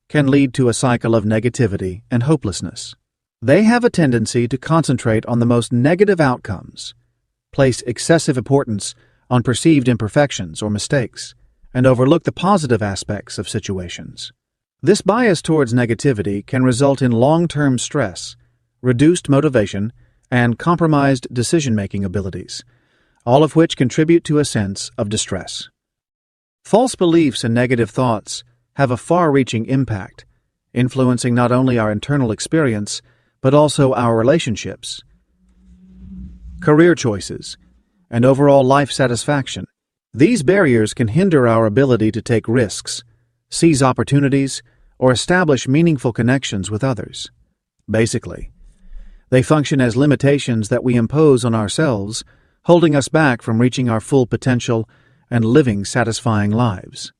can lead to a cycle of negativity and hopelessness. They have a tendency to concentrate on the most negative outcomes, place excessive importance on perceived imperfections or mistakes, and overlook the positive aspects of situations. This bias towards negativity can result in long-term stress, reduced motivation, and compromised decision-making abilities, all of which contribute to a sense of distress. False beliefs and negative thoughts have a far-reaching impact, influencing not only our internal experience, but also our relationships, career choices, and overall life satisfaction. These barriers can hinder our ability to take risks, seize opportunities, or establish meaningful connections with others. Basically, they function as limitations that we impose on ourselves, holding us back from reaching our full potential and living satisfying lives.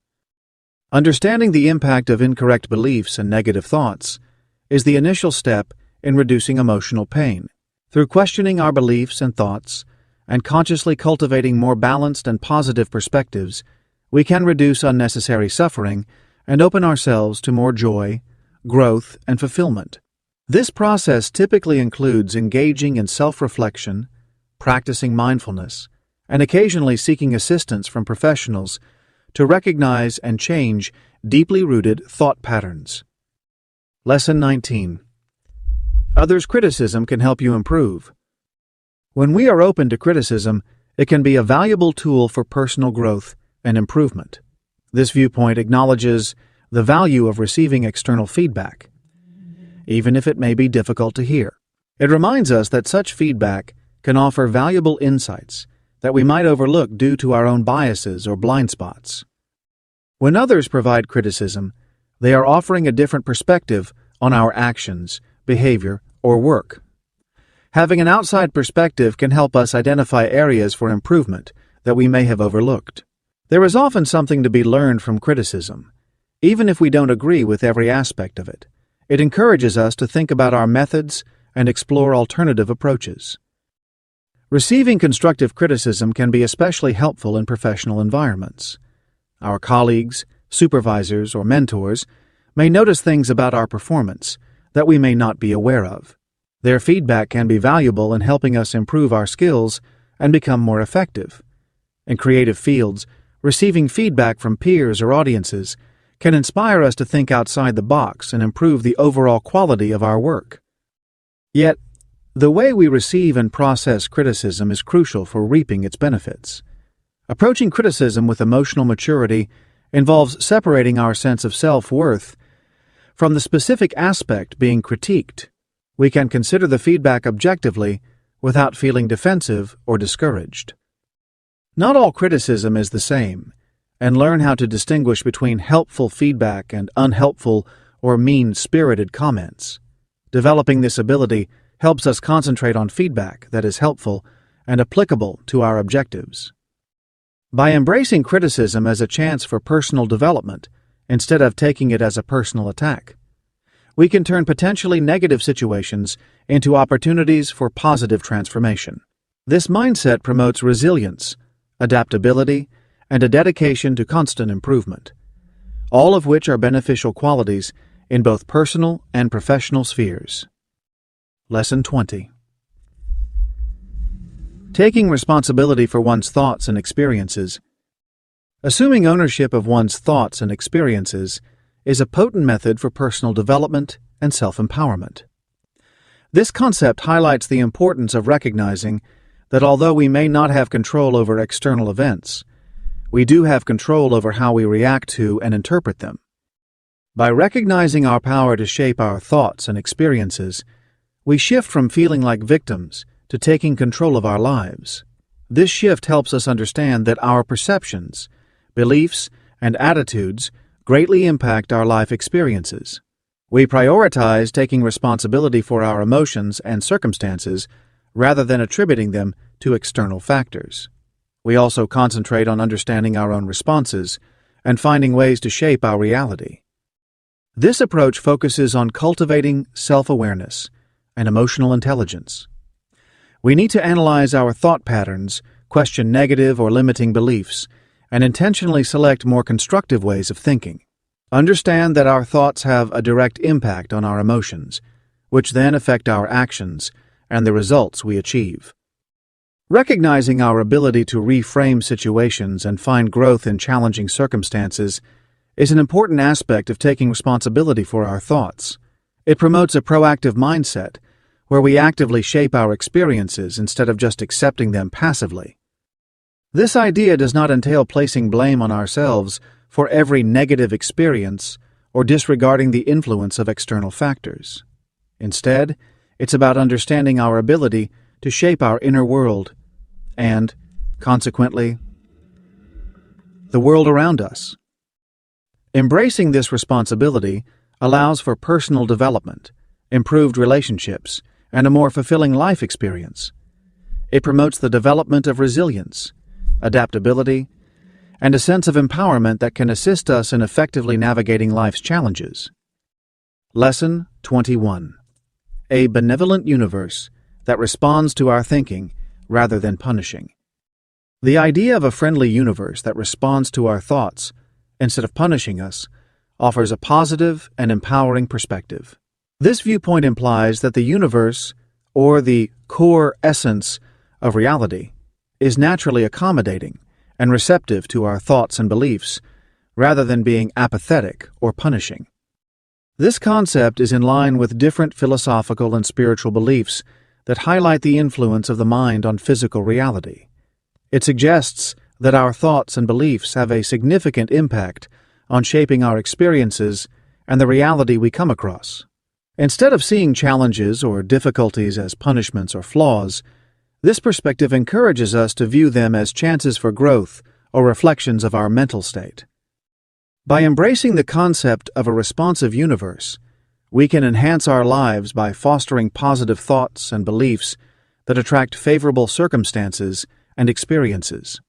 Understanding the impact of incorrect beliefs and negative thoughts is the initial step in reducing emotional pain. Through questioning our beliefs and thoughts and consciously cultivating more balanced and positive perspectives, we can reduce unnecessary suffering and open ourselves to more joy, growth, and fulfillment. This process typically includes engaging in self-reflection, practicing mindfulness, and occasionally seeking assistance from professionals to recognize and change deeply rooted thought patterns. Lesson 19. Others' criticism can help you improve. When we are open to criticism, it can be a valuable tool for personal growth and improvement. This viewpoint acknowledges the value of receiving external feedback, even if it may be difficult to hear. It reminds us that such feedback can offer valuable insights that we might overlook due to our own biases or blind spots. When others provide criticism, they are offering a different perspective on our actions, behavior, or work. Having an outside perspective can help us identify areas for improvement that we may have overlooked. There is often something to be learned from criticism. Even if we don't agree with every aspect of it, it encourages us to think about our methods and explore alternative approaches. Receiving constructive criticism can be especially helpful in professional environments. Our colleagues, supervisors, or mentors may notice things about our performance that we may not be aware of. Their feedback can be valuable in helping us improve our skills and become more effective. In creative fields, receiving feedback from peers or audiences can inspire us to think outside the box and improve the overall quality of our work. Yet, the way we receive and process criticism is crucial for reaping its benefits. Approaching criticism with emotional maturity involves separating our sense of self-worth from the specific aspect being critiqued. We can consider the feedback objectively without feeling defensive or discouraged. Not all criticism is the same, and learn how to distinguish between helpful feedback and unhelpful or mean-spirited comments. Developing this ability helps us concentrate on feedback that is helpful and applicable to our objectives. By embracing criticism as a chance for personal development instead of taking it as a personal attack, we can turn potentially negative situations into opportunities for positive transformation. This mindset promotes resilience, adaptability, and a dedication to constant improvement, all of which are beneficial qualities in both personal and professional spheres. Lesson 20. Taking responsibility for one's thoughts and experiences. Assuming ownership of one's thoughts and experiences is a potent method for personal development and self-empowerment. This concept highlights the importance of recognizing that although we may not have control over external events, we do have control over how we react to and interpret them. By recognizing our power to shape our thoughts and experiences, we shift from feeling like victims to taking control of our lives. This shift helps us understand that our perceptions, beliefs, and attitudes greatly impact our life experiences. We prioritize taking responsibility for our emotions and circumstances rather than attributing them to external factors. We also concentrate on understanding our own responses and finding ways to shape our reality. This approach focuses on cultivating self-awareness and emotional intelligence. We need to analyze our thought patterns, question negative or limiting beliefs, and intentionally select more constructive ways of thinking. Understand that our thoughts have a direct impact on our emotions, which then affect our actions and the results we achieve. Recognizing our ability to reframe situations and find growth in challenging circumstances is an important aspect of taking responsibility for our thoughts. It promotes a proactive mindset where we actively shape our experiences instead of just accepting them passively. This idea does not entail placing blame on ourselves for every negative experience or disregarding the influence of external factors. Instead, it's about understanding our ability to shape our inner world and, consequently, the world around us. Embracing this responsibility allows for personal development, improved relationships, and a more fulfilling life experience. It promotes the development of resilience, adaptability, and a sense of empowerment that can assist us in effectively navigating life's challenges. Lesson 21. A benevolent universe that responds to our thinking rather than punishing. The idea of a friendly universe that responds to our thoughts instead of punishing us offers a positive and empowering perspective. This viewpoint implies that the universe, or the core essence of reality, is naturally accommodating and receptive to our thoughts and beliefs, rather than being apathetic or punishing. This concept is in line with different philosophical and spiritual beliefs that highlight the influence of the mind on physical reality. It suggests that our thoughts and beliefs have a significant impact on shaping our experiences and the reality we come across. Instead of seeing challenges or difficulties as punishments or flaws, this perspective encourages us to view them as chances for growth or reflections of our mental state. By embracing the concept of a responsive universe, we can enhance our lives by fostering positive thoughts and beliefs that attract favorable circumstances and experiences.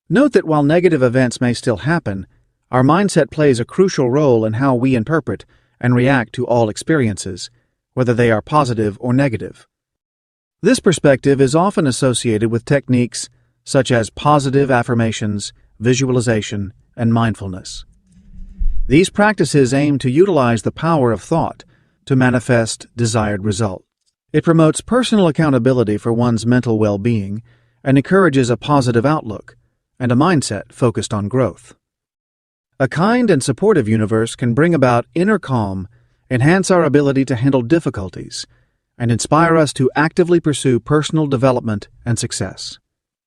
Note that while negative events may still happen, our mindset plays a crucial role in how we interpret and react to all experiences, whether they are positive or negative. This perspective is often associated with techniques such as positive affirmations, visualization, and mindfulness. These practices aim to utilize the power of thought to manifest desired results. It promotes personal accountability for one's mental well-being and encourages a positive outlook and a mindset focused on growth. A kind and supportive universe can bring about inner calm, enhance our ability to handle difficulties, and inspire us to actively pursue personal development and success.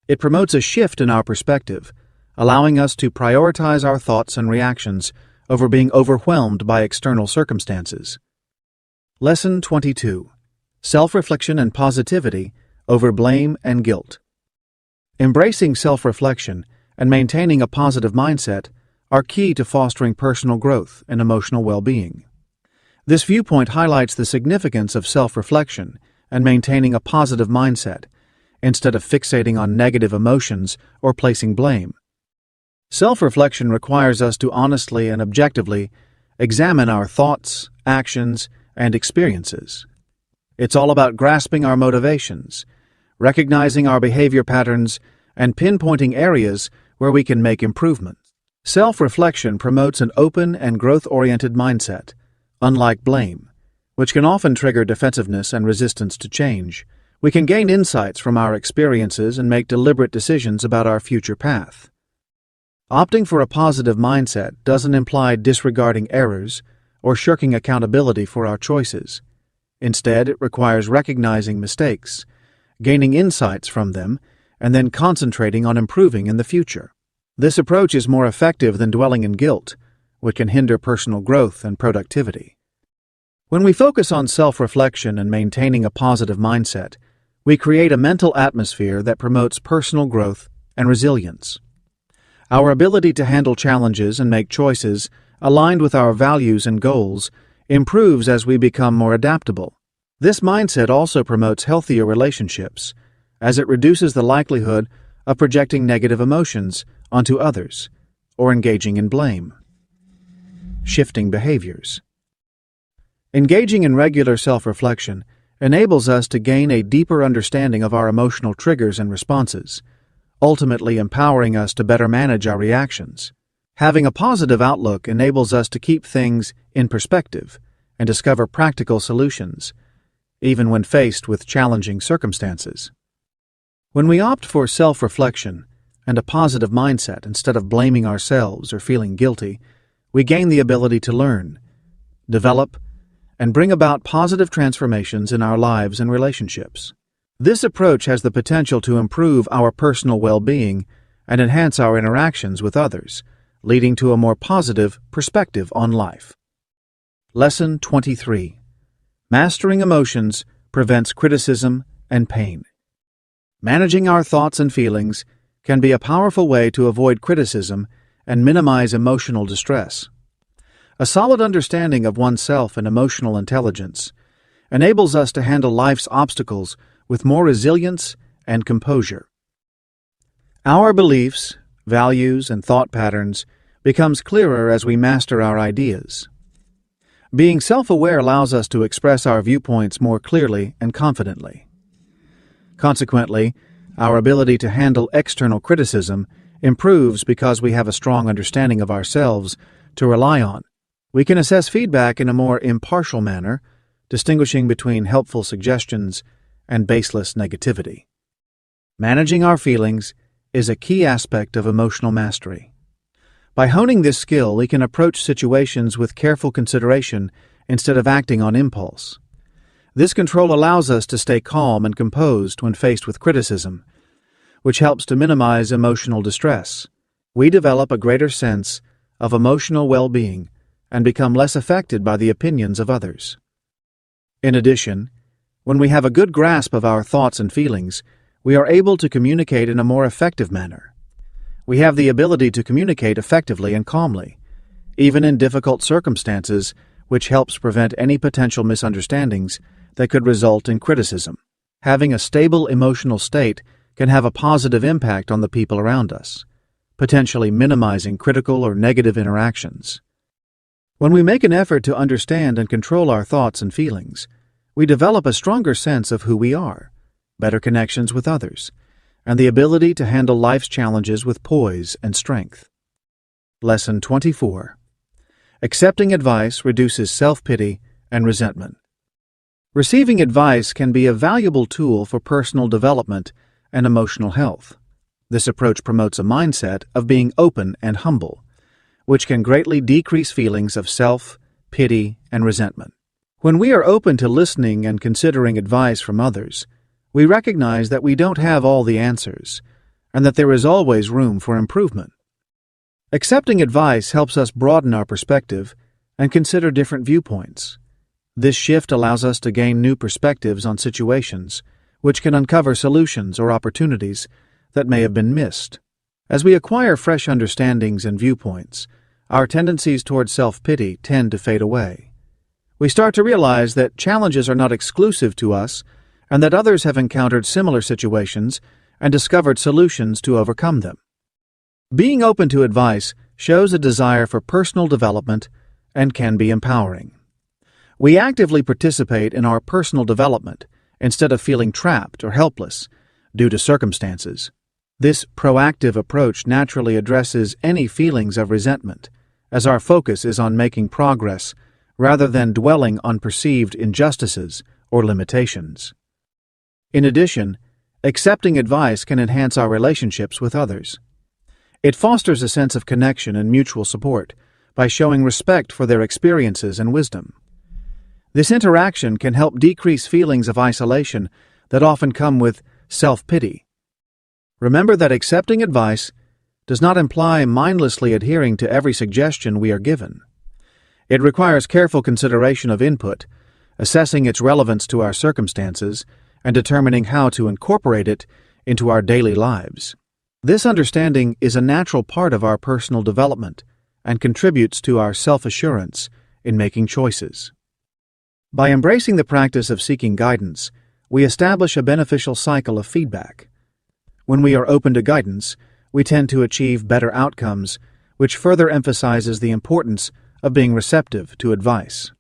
It promotes a shift in our perspective, allowing us to prioritize our thoughts and reactions over being overwhelmed by external circumstances. Lesson 22. Self-reflection and positivity over blame and guilt. Embracing self-reflection and maintaining a positive mindset are key to fostering personal growth and emotional well-being. This viewpoint highlights the significance of self-reflection and maintaining a positive mindset instead of fixating on negative emotions or placing blame. Self-reflection requires us to honestly and objectively examine our thoughts, actions, and experiences. It's all about grasping our motivations, recognizing our behavior patterns, and pinpointing areas where we can make improvements. Self-reflection promotes an open and growth-oriented mindset, unlike blame, which can often trigger defensiveness and resistance to change. We can gain insights from our experiences and make deliberate decisions about our future path. Opting for a positive mindset doesn't imply disregarding errors or shirking accountability for our choices. Instead, it requires recognizing mistakes, gaining insights from them, and then concentrating on improving in the future. This approach is more effective than dwelling in guilt, which can hinder personal growth and productivity. When we focus on self-reflection and maintaining a positive mindset, we create a mental atmosphere that promotes personal growth and resilience. Our ability to handle challenges and make choices aligned with our values and goals improves as we become more adaptable. This mindset also promotes healthier relationships, as it reduces the likelihood of projecting negative emotions onto others or engaging in blame. Shifting behaviors. Engaging in regular self-reflection enables us to gain a deeper understanding of our emotional triggers and responses, ultimately empowering us to better manage our reactions. Having a positive outlook enables us to keep things in perspective and discover practical solutions, even when faced with challenging circumstances. When we opt for self-reflection and a positive mindset instead of blaming ourselves or feeling guilty, we gain the ability to learn, develop, and bring about positive transformations in our lives and relationships. This approach has the potential to improve our personal well-being and enhance our interactions with others, leading to a more positive perspective on life. Lesson 23. Mastering emotions prevents criticism and pain. Managing our thoughts and feelings can be a powerful way to avoid criticism and minimize emotional distress. A solid understanding of oneself and emotional intelligence enables us to handle life's obstacles with more resilience and composure. Our beliefs, values, and thought patterns becomes clearer as we master our ideas. Being self-aware allows us to express our viewpoints more clearly and confidently. Consequently, our ability to handle external criticism improves because we have a strong understanding of ourselves to rely on. We can assess feedback in a more impartial manner, distinguishing between helpful suggestions and baseless negativity. Managing our feelings is a key aspect of emotional mastery. By honing this skill, we can approach situations with careful consideration instead of acting on impulse. This control allows us to stay calm and composed when faced with criticism, which helps to minimize emotional distress. We develop a greater sense of emotional well-being and become less affected by the opinions of others. In addition, when we have a good grasp of our thoughts and feelings, we are able to communicate in a more effective manner. We have the ability to communicate effectively and calmly, even in difficult circumstances, which helps prevent any potential misunderstandings that could result in criticism. Having a stable emotional state can have a positive impact on the people around us, potentially minimizing critical or negative interactions. When we make an effort to understand and control our thoughts and feelings, we develop a stronger sense of who we are, better connections with others, and the ability to handle life's challenges with poise and strength. Lesson 24. Accepting advice reduces self-pity and resentment. Receiving advice can be a valuable tool for personal development and emotional health. This approach promotes a mindset of being open and humble, which can greatly decrease feelings of self-pity and resentment. When we are open to listening and considering advice from others, we recognize that we don't have all the answers, and that there is always room for improvement. Accepting advice helps us broaden our perspective and consider different viewpoints. This shift allows us to gain new perspectives on situations, which can uncover solutions or opportunities that may have been missed. As we acquire fresh understandings and viewpoints, our tendencies toward self-pity tend to fade away. We start to realize that challenges are not exclusive to us and that others have encountered similar situations and discovered solutions to overcome them. Being open to advice shows a desire for personal development and can be empowering. We actively participate in our personal development instead of feeling trapped or helpless due to circumstances. This proactive approach naturally addresses any feelings of resentment, as our focus is on making progress rather than dwelling on perceived injustices or limitations. In addition, accepting advice can enhance our relationships with others. It fosters a sense of connection and mutual support by showing respect for their experiences and wisdom. This interaction can help decrease feelings of isolation that often come with self-pity. Remember that accepting advice does not imply mindlessly adhering to every suggestion we are given. It requires careful consideration of input, assessing its relevance to our circumstances, and determining how to incorporate it into our daily lives. This understanding is a natural part of our personal development and contributes to our self-assurance in making choices. By embracing the practice of seeking guidance, we establish a beneficial cycle of feedback. When we are open to guidance, we tend to achieve better outcomes, which further emphasizes the importance of being receptive to advice.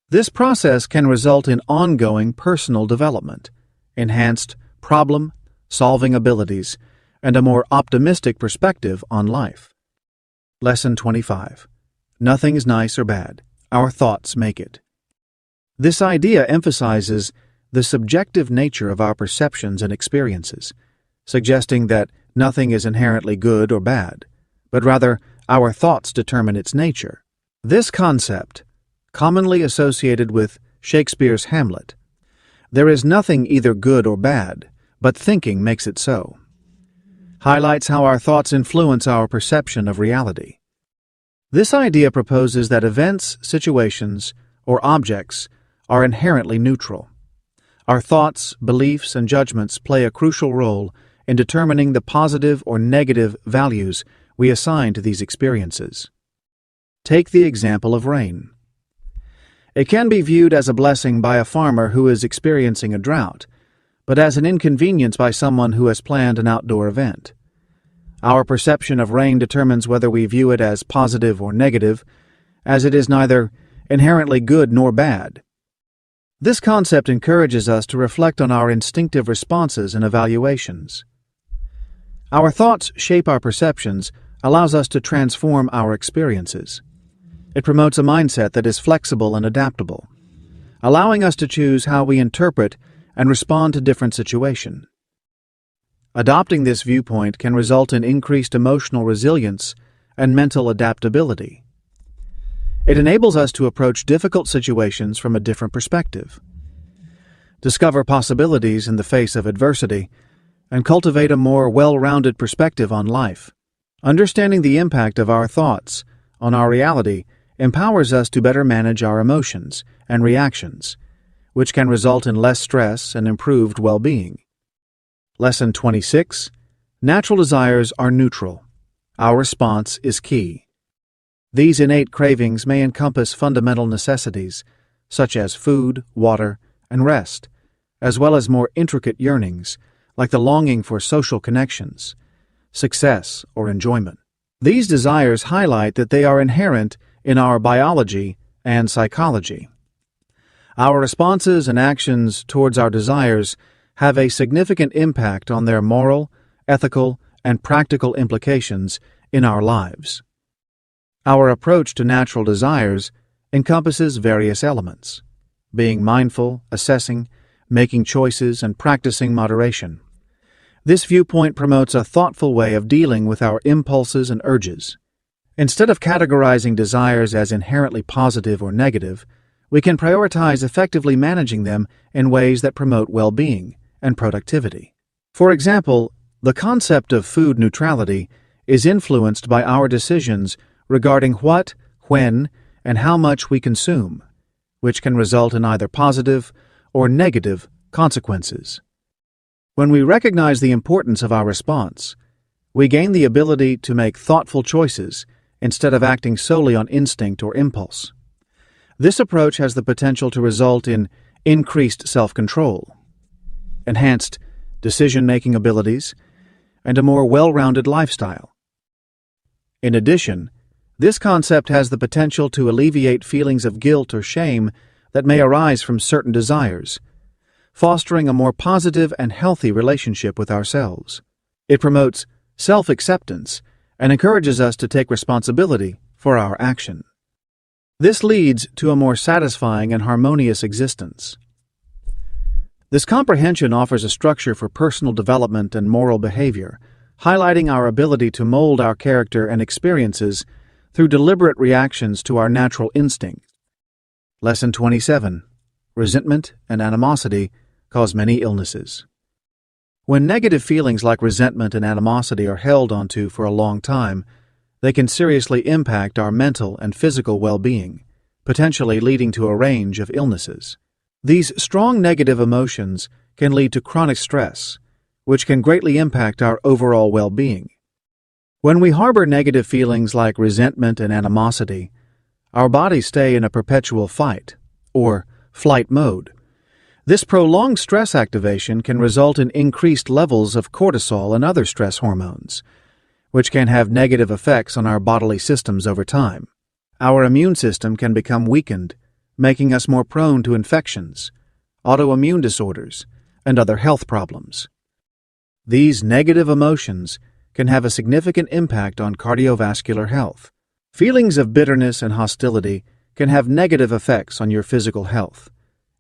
This process can result in ongoing personal development, enhanced problem-solving abilities, and a more optimistic perspective on life. Lesson 25. Nothing is nice or bad. Our thoughts make it. This idea emphasizes the subjective nature of our perceptions and experiences, suggesting that nothing is inherently good or bad, but rather our thoughts determine its nature. This concept, commonly associated with Shakespeare's Hamlet, "There is nothing either good or bad, but thinking makes it so," highlights how our thoughts influence our perception of reality. This idea proposes that events, situations, or objects are inherently neutral. Our thoughts, beliefs, and judgments play a crucial role in determining the positive or negative values we assign to these experiences. Take the example of rain. It can be viewed as a blessing by a farmer who is experiencing a drought, but as an inconvenience by someone who has planned an outdoor event. Our perception of rain determines whether we view it as positive or negative, as it is neither inherently good nor bad. This concept encourages us to reflect on our instinctive responses and evaluations. Our thoughts shape our perceptions, allows us to transform our experiences. It promotes a mindset that is flexible and adaptable, allowing us to choose how we interpret and respond to different situations. Adopting this viewpoint can result in increased emotional resilience and mental adaptability. It enables us to approach difficult situations from a different perspective, discover possibilities in the face of adversity, and cultivate a more well-rounded perspective on life. Understanding the impact of our thoughts on our reality empowers us to better manage our emotions and reactions, which can result in less stress and improved well-being. Lesson 26. Natural desires are neutral. Our response is key. These innate cravings may encompass fundamental necessities, such as food, water, and rest, as well as more intricate yearnings, like the longing for social connections, success, or enjoyment. These desires highlight that they are inherent in our biology and psychology. Our responses and actions towards our desires have a significant impact on their moral, ethical, and practical implications in our lives. Our approach to natural desires encompasses various elements: being mindful, assessing, making choices, and practicing moderation. This viewpoint promotes a thoughtful way of dealing with our impulses and urges. Instead of categorizing desires as inherently positive or negative, we can prioritize effectively managing them in ways that promote well-being and productivity. For example, the concept of food neutrality is influenced by our decisions regarding what, when, and how much we consume, which can result in either positive or negative consequences. When we recognize the importance of our response, we gain the ability to make thoughtful choices instead of acting solely on instinct or impulse. This approach has the potential to result in increased self-control, enhanced decision-making abilities, and a more well-rounded lifestyle. In addition, this concept has the potential to alleviate feelings of guilt or shame that may arise from certain desires, fostering a more positive and healthy relationship with ourselves. It promotes self-acceptance and encourages us to take responsibility for our action. This leads to a more satisfying and harmonious existence. This comprehension offers a structure for personal development and moral behavior, highlighting our ability to mold our character and experiences through deliberate reactions to our natural instincts. Lesson 27. Resentment and animosity cause many illnesses. When negative feelings like resentment and animosity are held onto for a long time, they can seriously impact our mental and physical well-being, potentially leading to a range of illnesses. These strong negative emotions can lead to chronic stress, which can greatly impact our overall well-being. When we harbor negative feelings like resentment and animosity, our bodies stay in a perpetual fight, or flight mode. This prolonged stress activation can result in increased levels of cortisol and other stress hormones, which can have negative effects on our bodily systems over time. Our immune system can become weakened, making us more prone to infections, autoimmune disorders, and other health problems. These negative emotions can have a significant impact on cardiovascular health. Feelings of bitterness and hostility can have negative effects on your physical health,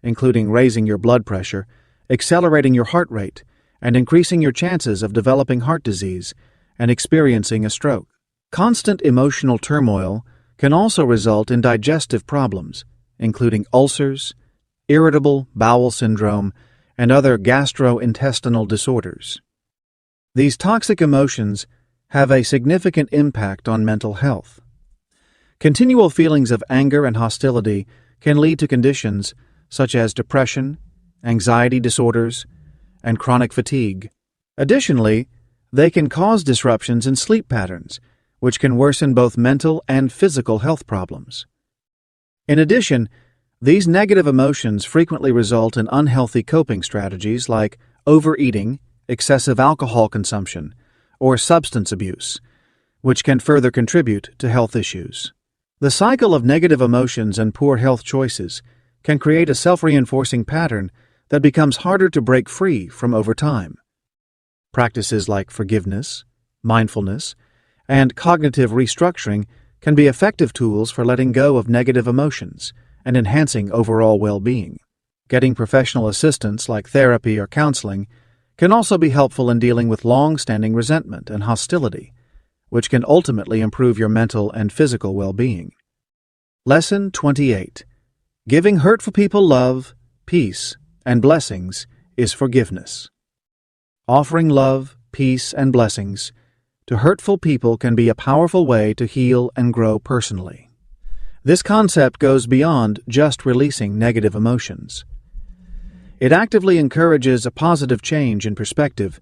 including raising your blood pressure, accelerating your heart rate, and increasing your chances of developing heart disease and experiencing a stroke. Constant emotional turmoil can also result in digestive problems, including ulcers, irritable bowel syndrome, and other gastrointestinal disorders. These toxic emotions have a significant impact on mental health. Continual feelings of anger and hostility can lead to conditions such as depression, anxiety disorders, and chronic fatigue. Additionally, they can cause disruptions in sleep patterns, which can worsen both mental and physical health problems. In addition, these negative emotions frequently result in unhealthy coping strategies like overeating, excessive alcohol consumption, or substance abuse, which can further contribute to health issues. The cycle of negative emotions and poor health choices can create a self-reinforcing pattern that becomes harder to break free from over time. Practices like forgiveness, mindfulness, and cognitive restructuring can be effective tools for letting go of negative emotions and enhancing overall well-being. Getting professional assistance like therapy or counseling can also be helpful in dealing with long-standing resentment and hostility, which can ultimately improve your mental and physical well-being. Lesson 28. Giving hurtful people love, peace, and blessings is forgiveness. Offering love, peace, and blessings to hurtful people can be a powerful way to heal and grow personally. This concept goes beyond just releasing negative emotions. It actively encourages a positive change in perspective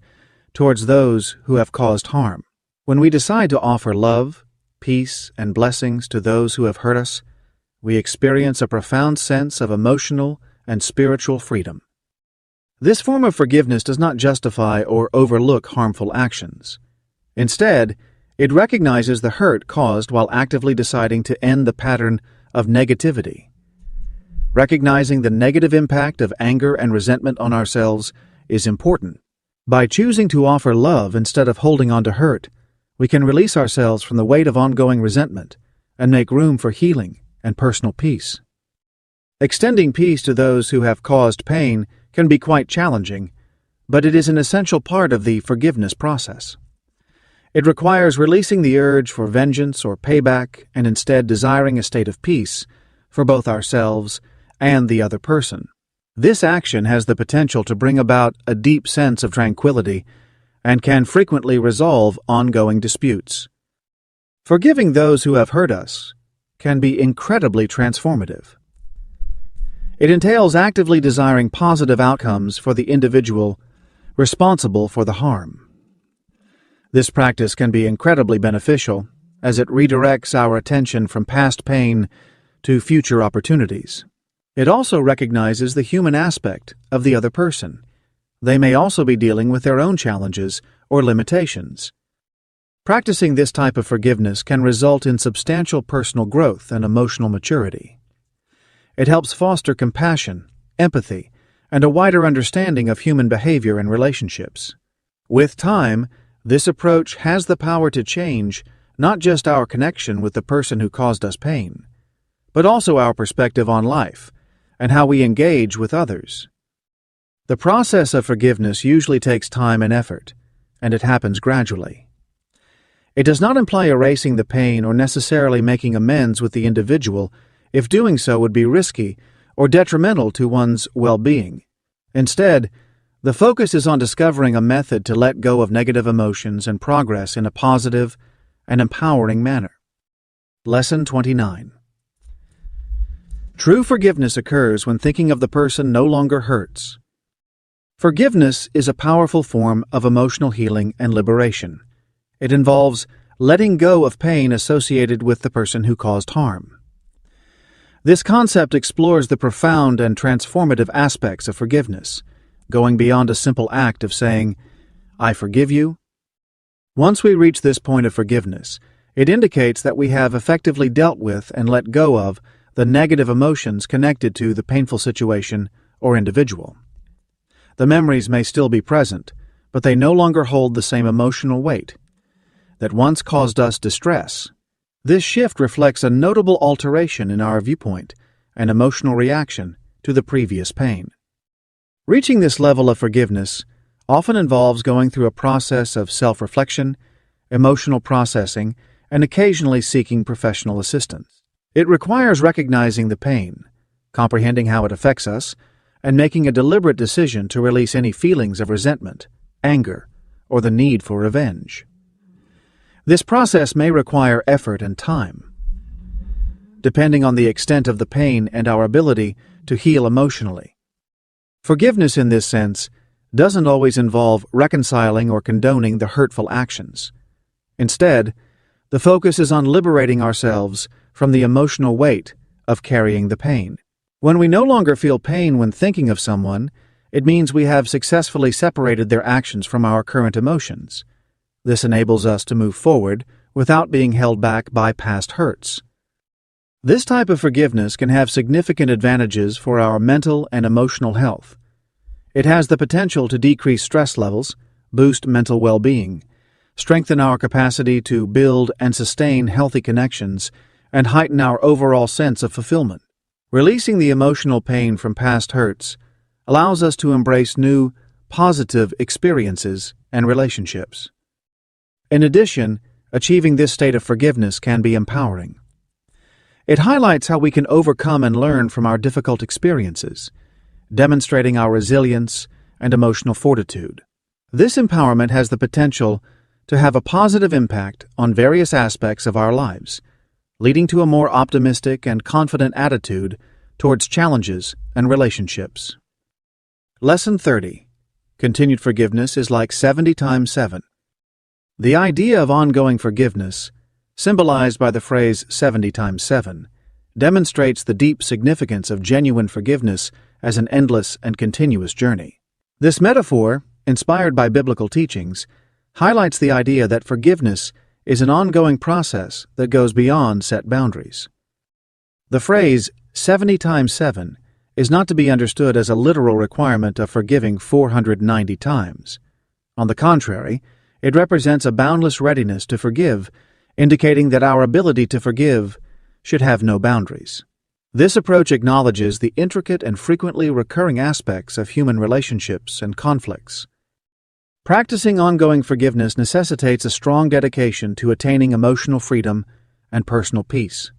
towards those who have caused harm. When we decide to offer love, peace, and blessings to those who have hurt us, we experience a profound sense of emotional and spiritual freedom. This form of forgiveness does not justify or overlook harmful actions. Instead, it recognizes the hurt caused while actively deciding to end the pattern of negativity. Recognizing the negative impact of anger and resentment on ourselves is important. By choosing to offer love instead of holding on to hurt, we can release ourselves from the weight of ongoing resentment and make room for healing and personal peace. Extending peace to those who have caused pain can be quite challenging, but it is an essential part of the forgiveness process. It requires releasing the urge for vengeance or payback and instead desiring a state of peace for both ourselves and the other person. This action has the potential to bring about a deep sense of tranquility and can frequently resolve ongoing disputes. Forgiving those who have hurt us can be incredibly transformative. It entails actively desiring positive outcomes for the individual responsible for the harm. This practice can be incredibly beneficial as it redirects our attention from past pain to future opportunities. It also recognizes the human aspect of the other person. They may also be dealing with their own challenges or limitations. Practicing this type of forgiveness can result in substantial personal growth and emotional maturity. It helps foster compassion, empathy, and a wider understanding of human behavior and relationships. With time, this approach has the power to change not just our connection with the person who caused us pain, but also our perspective on life and how we engage with others. The process of forgiveness usually takes time and effort, and it happens gradually. It does not imply erasing the pain or necessarily making amends with the individual if doing so would be risky or detrimental to one's well-being. Instead, the focus is on discovering a method to let go of negative emotions and progress in a positive and empowering manner. Lesson 29. True forgiveness occurs when thinking of the person no longer hurts. Forgiveness is a powerful form of emotional healing and liberation. It involves letting go of pain associated with the person who caused harm. This concept explores the profound and transformative aspects of forgiveness, going beyond a simple act of saying, "I forgive you." Once we reach this point of forgiveness, it indicates that we have effectively dealt with and let go of the negative emotions connected to the painful situation or individual. The memories may still be present, but they no longer hold the same emotional weight that once caused us distress. This shift reflects a notable alteration in our viewpoint and emotional reaction to the previous pain. Reaching this level of forgiveness often involves going through a process of self-reflection, emotional processing, and occasionally seeking professional assistance. It requires recognizing the pain, comprehending how it affects us, and making a deliberate decision to release any feelings of resentment, anger, or the need for revenge. This process may require effort and time, depending on the extent of the pain and our ability to heal emotionally. Forgiveness in this sense doesn't always involve reconciling or condoning the hurtful actions. Instead, the focus is on liberating ourselves from the emotional weight of carrying the pain. When we no longer feel pain when thinking of someone, it means we have successfully separated their actions from our current emotions. This enables us to move forward without being held back by past hurts. This type of forgiveness can have significant advantages for our mental and emotional health. It has the potential to decrease stress levels, boost mental well-being, strengthen our capacity to build and sustain healthy connections, and heighten our overall sense of fulfillment. Releasing the emotional pain from past hurts allows us to embrace new, positive experiences and relationships. In addition, achieving this state of forgiveness can be empowering. It highlights how we can overcome and learn from our difficult experiences, demonstrating our resilience and emotional fortitude. This empowerment has the potential to have a positive impact on various aspects of our lives, leading to a more optimistic and confident attitude towards challenges and relationships. Lesson 30. Continued forgiveness is like 70 times 7. The idea of ongoing forgiveness, symbolized by the phrase 70 times 7, demonstrates the deep significance of genuine forgiveness as an endless and continuous journey. This metaphor, inspired by biblical teachings, highlights the idea that forgiveness is an ongoing process that goes beyond set boundaries. The phrase 70 times 7 is not to be understood as a literal requirement of forgiving 490 times. On the contrary, it represents a boundless readiness to forgive, indicating that our ability to forgive should have no boundaries. This approach acknowledges the intricate and frequently recurring aspects of human relationships and conflicts. Practicing ongoing forgiveness necessitates a strong dedication to attaining emotional freedom and personal peace.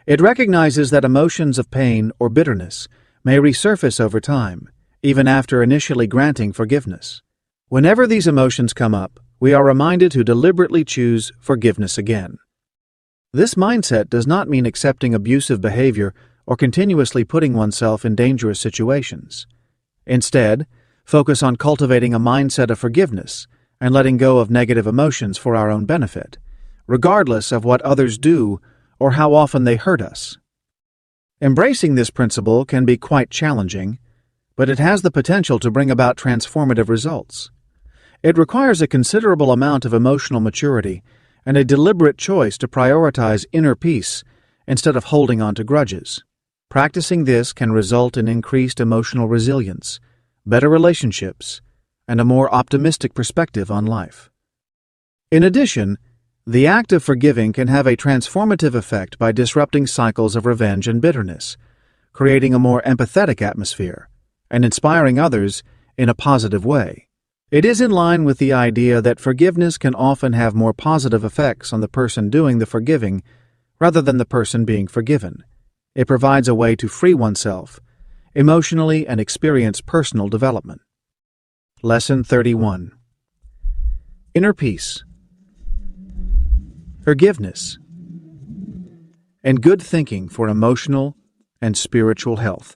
It recognizes that emotions of pain or bitterness may resurface over time, even after initially granting forgiveness. Whenever these emotions come up, we are reminded to deliberately choose forgiveness again. This mindset does not mean accepting abusive behavior or continuously putting oneself in dangerous situations. Instead, focus on cultivating a mindset of forgiveness and letting go of negative emotions for our own benefit, regardless of what others do or how often they hurt us. Embracing this principle can be quite challenging, but it has the potential to bring about transformative results. It requires a considerable amount of emotional maturity and a deliberate choice to prioritize inner peace instead of holding on to grudges. Practicing this can result in increased emotional resilience, better relationships, and a more optimistic perspective on life. In addition, the act of forgiving can have a transformative effect by disrupting cycles of revenge and bitterness, creating a more empathetic atmosphere, and inspiring others in a positive way. It is in line with the idea that forgiveness can often have more positive effects on the person doing the forgiving rather than the person being forgiven. It provides a way to free oneself emotionally and experience personal development. Lesson 31. Inner peace, forgiveness, and good thinking for emotional and spiritual health.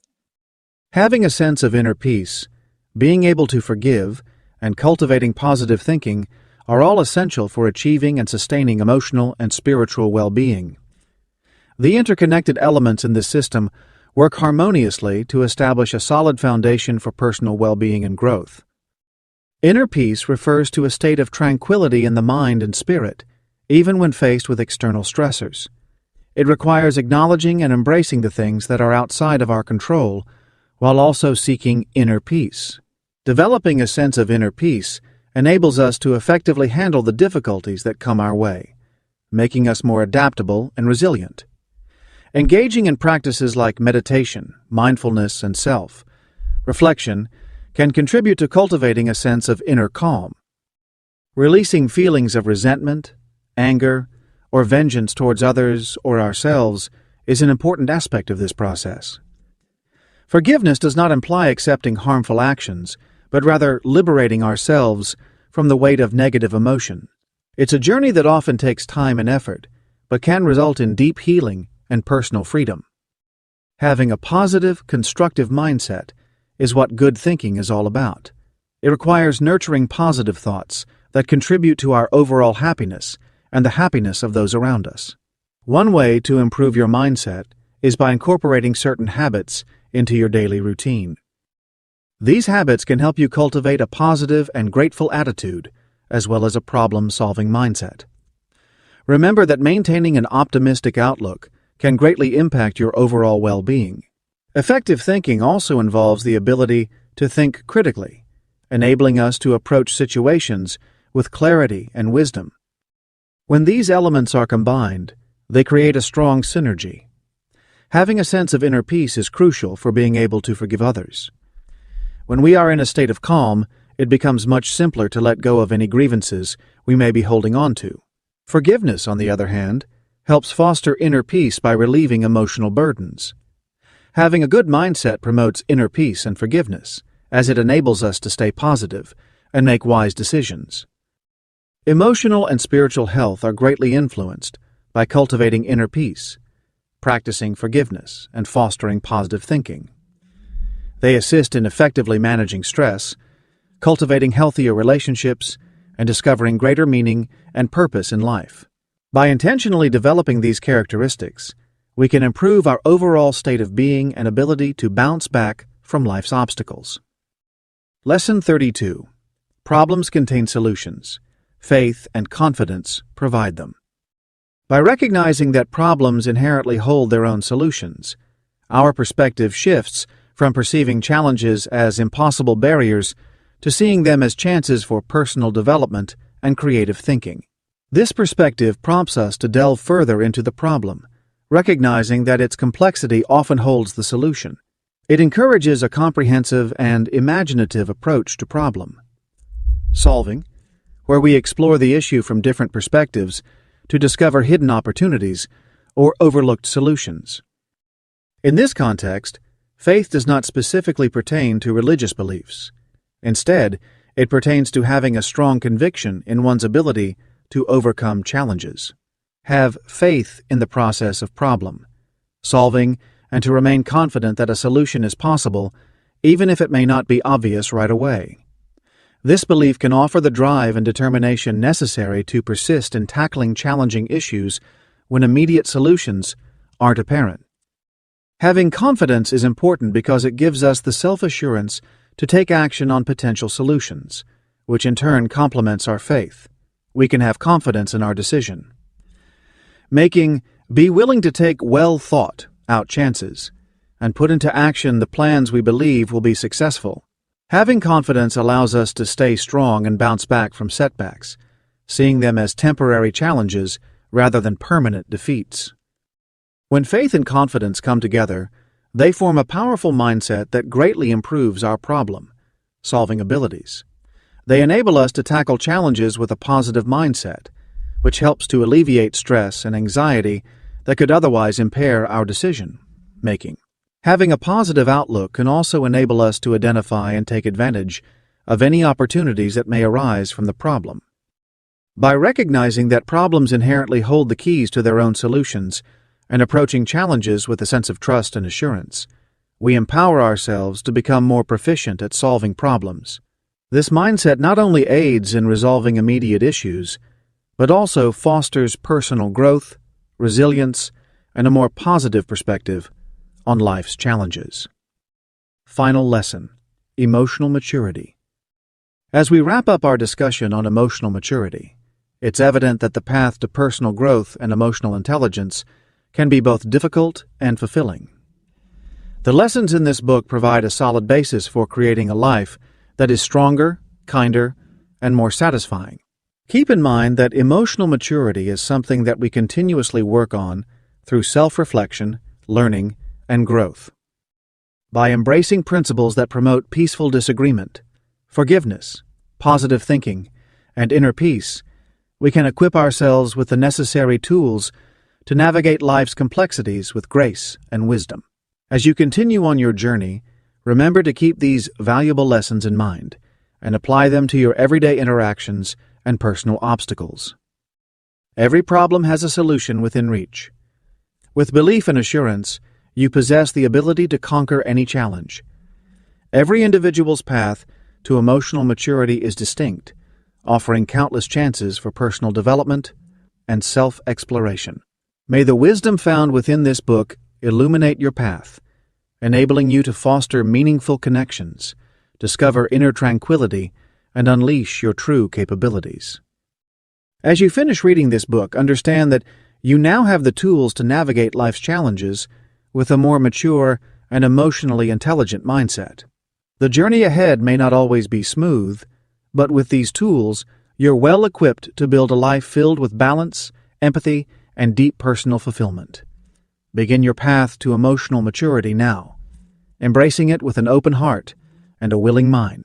Having a sense of inner peace, being able to forgive, and cultivating positive thinking are all essential for achieving and sustaining emotional and spiritual well-being. The interconnected elements in this system work harmoniously to establish a solid foundation for personal well-being and growth. Inner peace refers to a state of tranquility in the mind and spirit, even when faced with external stressors. It requires acknowledging and embracing the things that are outside of our control, while also seeking inner peace. Developing a sense of inner peace enables us to effectively handle the difficulties that come our way, making us more adaptable and resilient. Engaging in practices like meditation, mindfulness, and self-reflection can contribute to cultivating a sense of inner calm. Releasing feelings of resentment, anger, or vengeance towards others or ourselves is an important aspect of this process. Forgiveness does not imply accepting harmful actions, but rather liberating ourselves from the weight of negative emotion. It's a journey that often takes time and effort, but can result in deep healing and personal freedom. Having a positive, constructive mindset is what good thinking is all about. It requires nurturing positive thoughts that contribute to our overall happiness and the happiness of those around us. One way to improve your mindset is by incorporating certain habits into your daily routine. These habits can help you cultivate a positive and grateful attitude, as well as a problem-solving mindset. Remember that maintaining an optimistic outlook can greatly impact your overall well-being. Effective thinking also involves the ability to think critically, enabling us to approach situations with clarity and wisdom. When these elements are combined, they create a strong synergy. Having a sense of inner peace is crucial for being able to forgive others. When we are in a state of calm, it becomes much simpler to let go of any grievances we may be holding on to. Forgiveness, on the other hand, helps foster inner peace by relieving emotional burdens. Having a good mindset promotes inner peace and forgiveness, as it enables us to stay positive and make wise decisions. Emotional and spiritual health are greatly influenced by cultivating inner peace, practicing forgiveness, and fostering positive thinking. They assist in effectively managing stress, cultivating healthier relationships, and discovering greater meaning and purpose in life. By intentionally developing these characteristics, we can improve our overall state of being and ability to bounce back from life's obstacles. Lesson 32. Problems contain solutions. Faith and confidence provide them. By recognizing that problems inherently hold their own solutions, our perspective shifts from perceiving challenges as impossible barriers to seeing them as chances for personal development and creative thinking. This perspective prompts us to delve further into the problem, recognizing that its complexity often holds the solution. It encourages a comprehensive and imaginative approach to problem solving, where we explore the issue from different perspectives to discover hidden opportunities or overlooked solutions. In this context, faith does not specifically pertain to religious beliefs. Instead, it pertains to having a strong conviction in one's ability to overcome challenges. Have faith in the process of problem solving and to remain confident that a solution is possible, even if it may not be obvious right away. This belief can offer the drive and determination necessary to persist in tackling challenging issues when immediate solutions aren't apparent. Having confidence is important because it gives us the self-assurance to take action on potential solutions, which in turn complements our faith. We can have confidence in our decision. Be willing to take well-thought-out chances and put into action the plans we believe will be successful. Having confidence allows us to stay strong and bounce back from setbacks, seeing them as temporary challenges rather than permanent defeats. When faith and confidence come together, they form a powerful mindset that greatly improves our problem-solving abilities. They enable us to tackle challenges with a positive mindset, which helps to alleviate stress and anxiety that could otherwise impair our decision-making. Having a positive outlook can also enable us to identify and take advantage of any opportunities that may arise from the problem. By recognizing that problems inherently hold the keys to their own solutions and approaching challenges with a sense of trust and assurance, we empower ourselves to become more proficient at solving problems. This mindset not only aids in resolving immediate issues, but also fosters personal growth, resilience, and a more positive perspective on life's challenges. Final lesson: emotional maturity. As we wrap up our discussion on emotional maturity, it's evident that the path to personal growth and emotional intelligence can be both difficult and fulfilling. The lessons in this book provide a solid basis for creating a life that is stronger, kinder, and more satisfying. Keep in mind that emotional maturity is something that we continuously work on through self-reflection, learning, and growth. By embracing principles that promote peaceful disagreement, forgiveness, positive thinking, and inner peace, we can equip ourselves with the necessary tools to navigate life's complexities with grace and wisdom. As you continue on your journey, remember to keep these valuable lessons in mind and apply them to your everyday interactions and personal obstacles. Every problem has a solution within reach. With belief and assurance, you possess the ability to conquer any challenge. Every individual's path to emotional maturity is distinct, offering countless chances for personal development and self-exploration. May the wisdom found within this book illuminate your path, enabling you to foster meaningful connections, discover inner tranquility, and unleash your true capabilities. As you finish reading this book, understand that you now have the tools to navigate life's challenges with a more mature and emotionally intelligent mindset. The journey ahead may not always be smooth, but with these tools, you're well equipped to build a life filled with balance, empathy, and deep personal fulfillment. Begin your path to emotional maturity now, embracing it with an open heart and a willing mind.